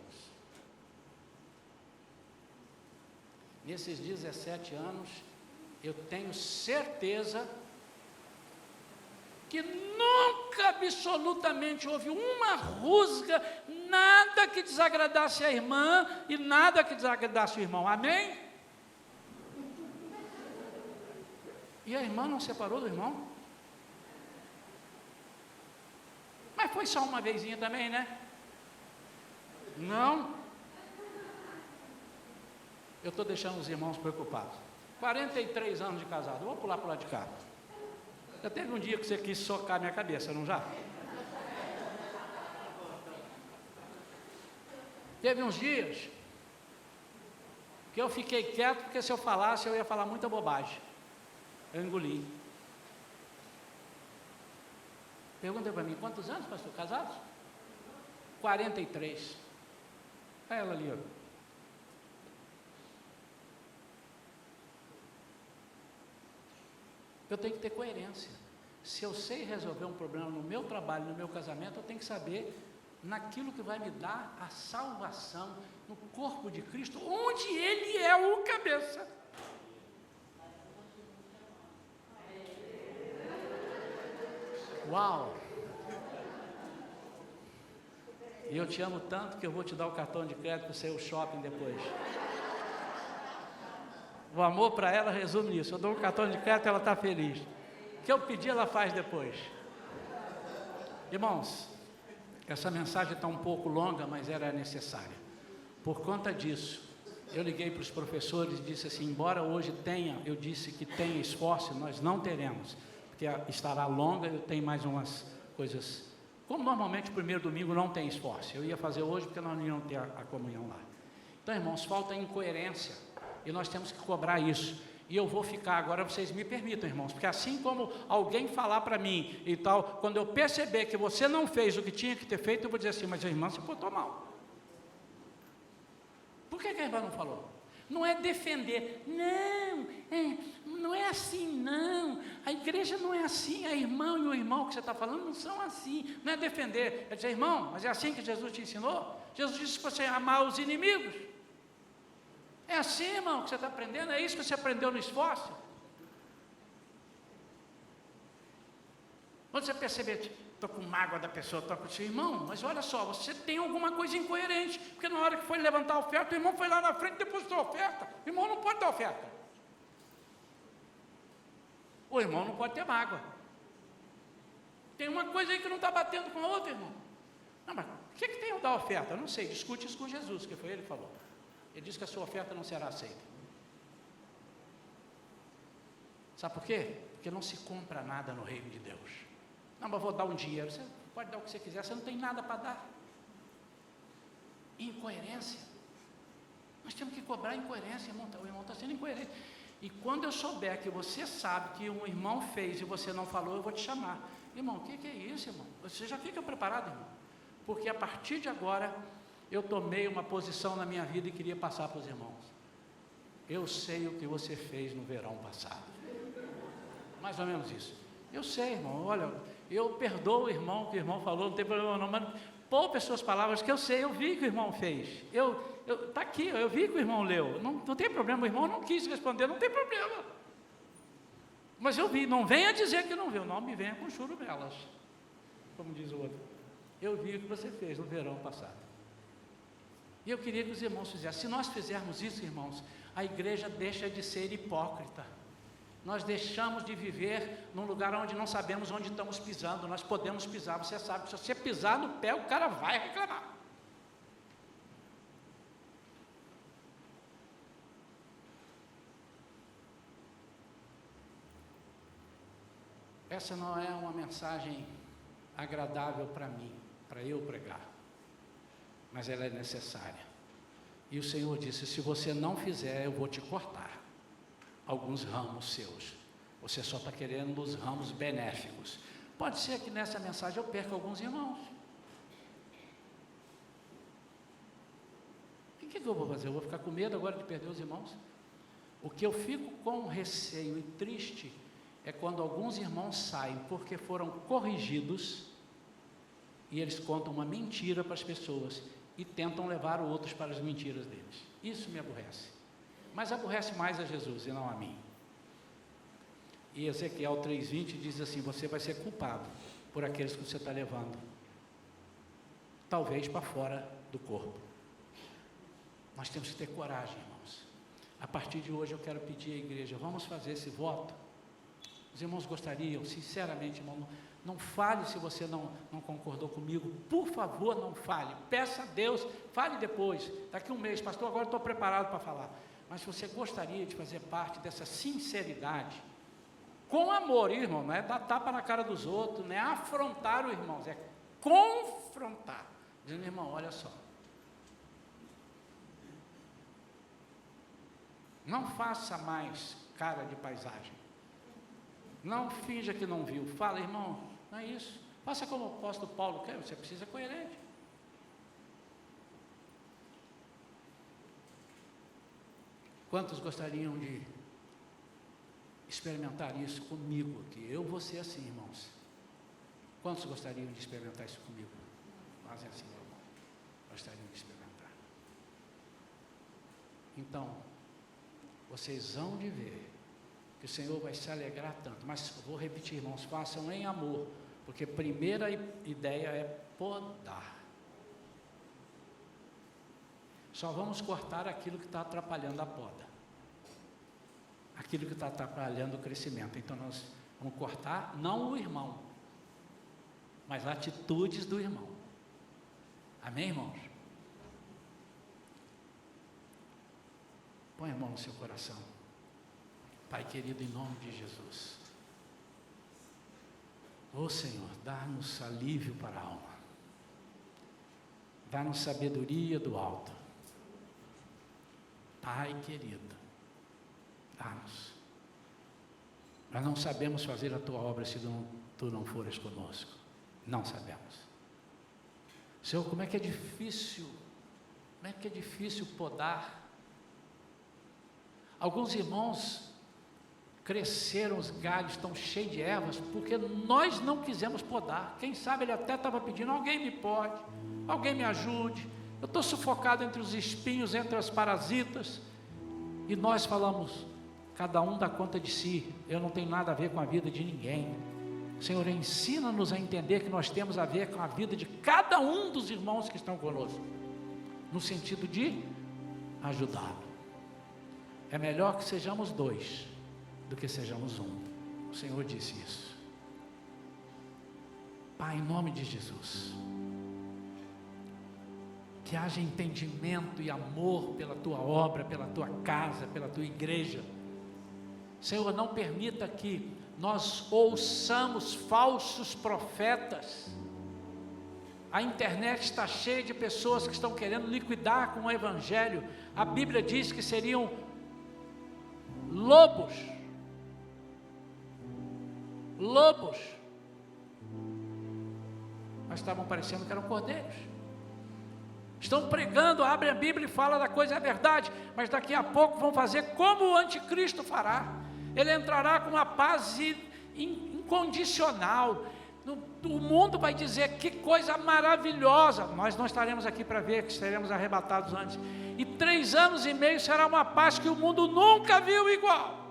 A: Nesses 17 anos, eu tenho certeza que nunca absolutamente houve uma rusga, nada que desagradasse a irmã e nada que desagradasse o irmão. Amém? E a irmã não separou do irmão? Mas foi só uma vezinha também, né? Não. Eu estou deixando os irmãos preocupados. 43 anos de casado. Vou pular para o lado de cá. Já teve um dia que você quis socar minha cabeça, não já? Teve uns dias que eu fiquei quieto, porque se eu falasse, eu ia falar muita bobagem. Eu engoli. Pergunta para mim, quantos anos, pastor, casados? 43. É ela ali, ó. Eu tenho que ter coerência. Se eu sei resolver um problema no meu trabalho, no meu casamento, eu tenho que saber naquilo que vai me dar a salvação, no corpo de Cristo, onde Ele é o cabeça. Uau! E eu te amo tanto que eu vou te dar o cartão de crédito para você ir ao shopping depois. O amor para ela resume nisso. Eu dou um cartão de crédito e ela está feliz. O que eu pedi, ela faz depois. Irmãos, essa mensagem está um pouco longa, mas era necessária. Por conta disso, eu liguei para os professores e disse assim, embora hoje tenha, eu disse que tenha esforço, nós não teremos, porque estará longa, eu tenho mais umas coisas. Como normalmente o primeiro domingo não tem esforço, eu ia fazer hoje porque nós não íamos ter a comunhão lá. Então, irmãos, falta incoerência. E nós temos que cobrar isso. E eu vou ficar agora, vocês me permitam, irmãos, porque assim como alguém falar para mim e tal, quando eu perceber que você não fez o que tinha que ter feito, eu vou dizer assim, mas a irmã se portou mal. Por que a irmã não falou? Não é defender, não é assim, não. A igreja não é assim, a irmã e o irmão que você está falando não são assim. Não é defender, é dizer, irmão, mas é assim que Jesus te ensinou? Jesus disse para você amar os inimigos. É assim, irmão, que você está aprendendo? É isso que você aprendeu no esforço? Quando você perceber, estou com mágoa da pessoa, estou com o seu irmão, mas olha só, você tem alguma coisa incoerente, porque na hora que foi levantar a oferta, o irmão foi lá na frente e depositou a oferta. O irmão não pode dar oferta. O irmão não pode ter mágoa. Tem uma coisa aí que não está batendo com a outra, irmão. Não, mas o que tem eu dar oferta? Eu não sei, discute isso com Jesus, que foi ele que falou. Ele disse que a sua oferta não será aceita. Sabe por quê? Porque não se compra nada no reino de Deus. Não, mas vou dar um dinheiro. Você pode dar o que você quiser, você não tem nada para dar. Incoerência. Nós temos que cobrar incoerência, irmão. O irmão está sendo incoerente. E quando eu souber que você sabe que um irmão fez e você não falou, eu vou te chamar. Irmão, o que é isso, irmão? Você já fica preparado, irmão? Porque a partir de agora, eu tomei uma posição na minha vida e queria passar para os irmãos. Eu sei o que você fez no verão passado. Mais ou menos isso. Eu sei, irmão, olha, eu perdoo o irmão, que o irmão falou, não tem problema não, mas poupe as suas palavras, que eu sei, eu vi que o irmão fez. Está aqui, eu vi que o irmão leu. Não tem problema, o irmão não quis responder, não tem problema. Mas eu vi, não venha dizer que não viu, não me venha com churumelas, como diz o outro. Eu vi o que você fez no verão passado. E eu queria que os irmãos fizessem. Se nós fizermos isso, irmãos, a igreja deixa de ser hipócrita. Nós deixamos de viver num lugar onde não sabemos onde estamos pisando. Nós podemos pisar, você sabe que se você pisar no pé, o cara vai reclamar. Essa não é uma mensagem agradável para mim, para eu pregar, mas ela é necessária. E o Senhor disse: se você não fizer, eu vou te cortar alguns ramos seus. Você só está querendo os ramos benéficos. Pode ser que nessa mensagem eu perca alguns irmãos. O que eu vou fazer? Eu vou ficar com medo agora de perder os irmãos? O que eu fico com receio e triste é quando alguns irmãos saem porque foram corrigidos e eles contam uma mentira para as pessoas e tentam levar outros para as mentiras deles. Isso me aborrece. Mas aborrece mais a Jesus e não a mim. E Ezequiel 3:20 diz assim: você vai ser culpado por aqueles que você está levando, talvez para fora do corpo. Nós temos que ter coragem, irmãos. A partir de hoje eu quero pedir à igreja, vamos fazer esse voto. Os irmãos gostariam, sinceramente, irmão, não fale se você não concordou comigo, por favor, não fale, peça a Deus, fale depois, daqui um mês, pastor, agora estou preparado para falar. Mas se você gostaria de fazer parte dessa sinceridade, com amor, irmão, não é dar tapa na cara dos outros, não é afrontar o irmão, é confrontar, dizendo: irmão, olha só, não faça mais cara de paisagem, não finja que não viu, fala: irmão, não é isso, faça como o apóstolo Paulo quer, você precisa ser coerente. Quantos gostariam de experimentar isso comigo aqui? Eu vou ser assim, irmãos. Quantos gostariam de experimentar isso comigo? Fazem assim, meu irmão. Gostariam de experimentar. Então, vocês vão de ver que o Senhor vai se alegrar tanto. Mas vou repetir, irmãos, façam em amor, porque a primeira ideia é podar. Só vamos cortar aquilo que está atrapalhando a poda, aquilo que está atrapalhando o crescimento. Então nós vamos cortar não o irmão, mas atitudes do irmão. Amém, irmãos? Põe a mão no seu coração. Pai querido, em nome de Jesus, ô Senhor, dá-nos alívio para a alma, dá-nos sabedoria do alto. Pai querido, dá-nos. Nós não sabemos fazer a tua obra se tu não fores conosco. Não sabemos. Senhor, como é que é difícil podar. Alguns irmãos cresceram, os galhos estão cheios de ervas, porque nós não quisemos podar. Quem sabe ele até estava pedindo: alguém me pode, alguém me ajude. Eu estou sufocado entre os espinhos, entre as parasitas. E nós falamos: cada um dá conta de si, eu não tenho nada a ver com a vida de ninguém. Senhor, ensina-nos a entender que nós temos a ver com a vida de cada um dos irmãos que estão conosco, no sentido de ajudá-lo. É melhor que sejamos dois do que sejamos um. O Senhor disse isso. Pai, em nome de Jesus, que haja entendimento e amor pela tua obra, pela tua casa, pela tua igreja. Senhor, não permita que nós ouçamos falsos profetas. A internet está cheia de pessoas que estão querendo liquidar com o evangelho. A Bíblia diz que seriam lobos, mas estavam parecendo que eram cordeiros. Estão pregando, abrem a Bíblia e falam da coisa, é verdade, mas daqui a pouco vão fazer como o anticristo fará. Ele entrará com uma paz incondicional. O mundo vai dizer: que coisa maravilhosa. Nós não estaremos aqui para ver, que seremos arrebatados antes. E 3 anos e meio será uma paz que o mundo nunca viu igual.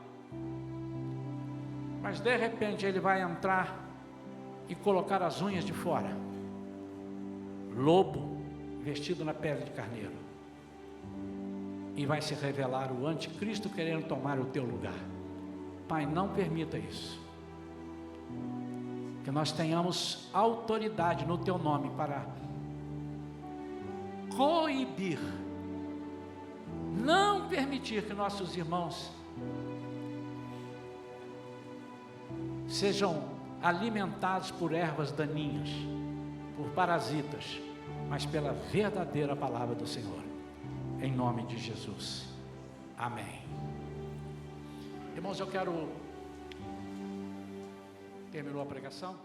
A: Mas de repente ele vai entrar e colocar as unhas de fora. Lobo vestido na pele de carneiro. E vai se revelar o anticristo querendo tomar o teu lugar. Pai, não permita isso. Que nós tenhamos autoridade no teu nome para coibir, não permitir que nossos irmãos sejam alimentados por ervas daninhas, por parasitas, mas pela verdadeira palavra do Senhor, em nome de Jesus, amém. Irmãos, terminou a pregação?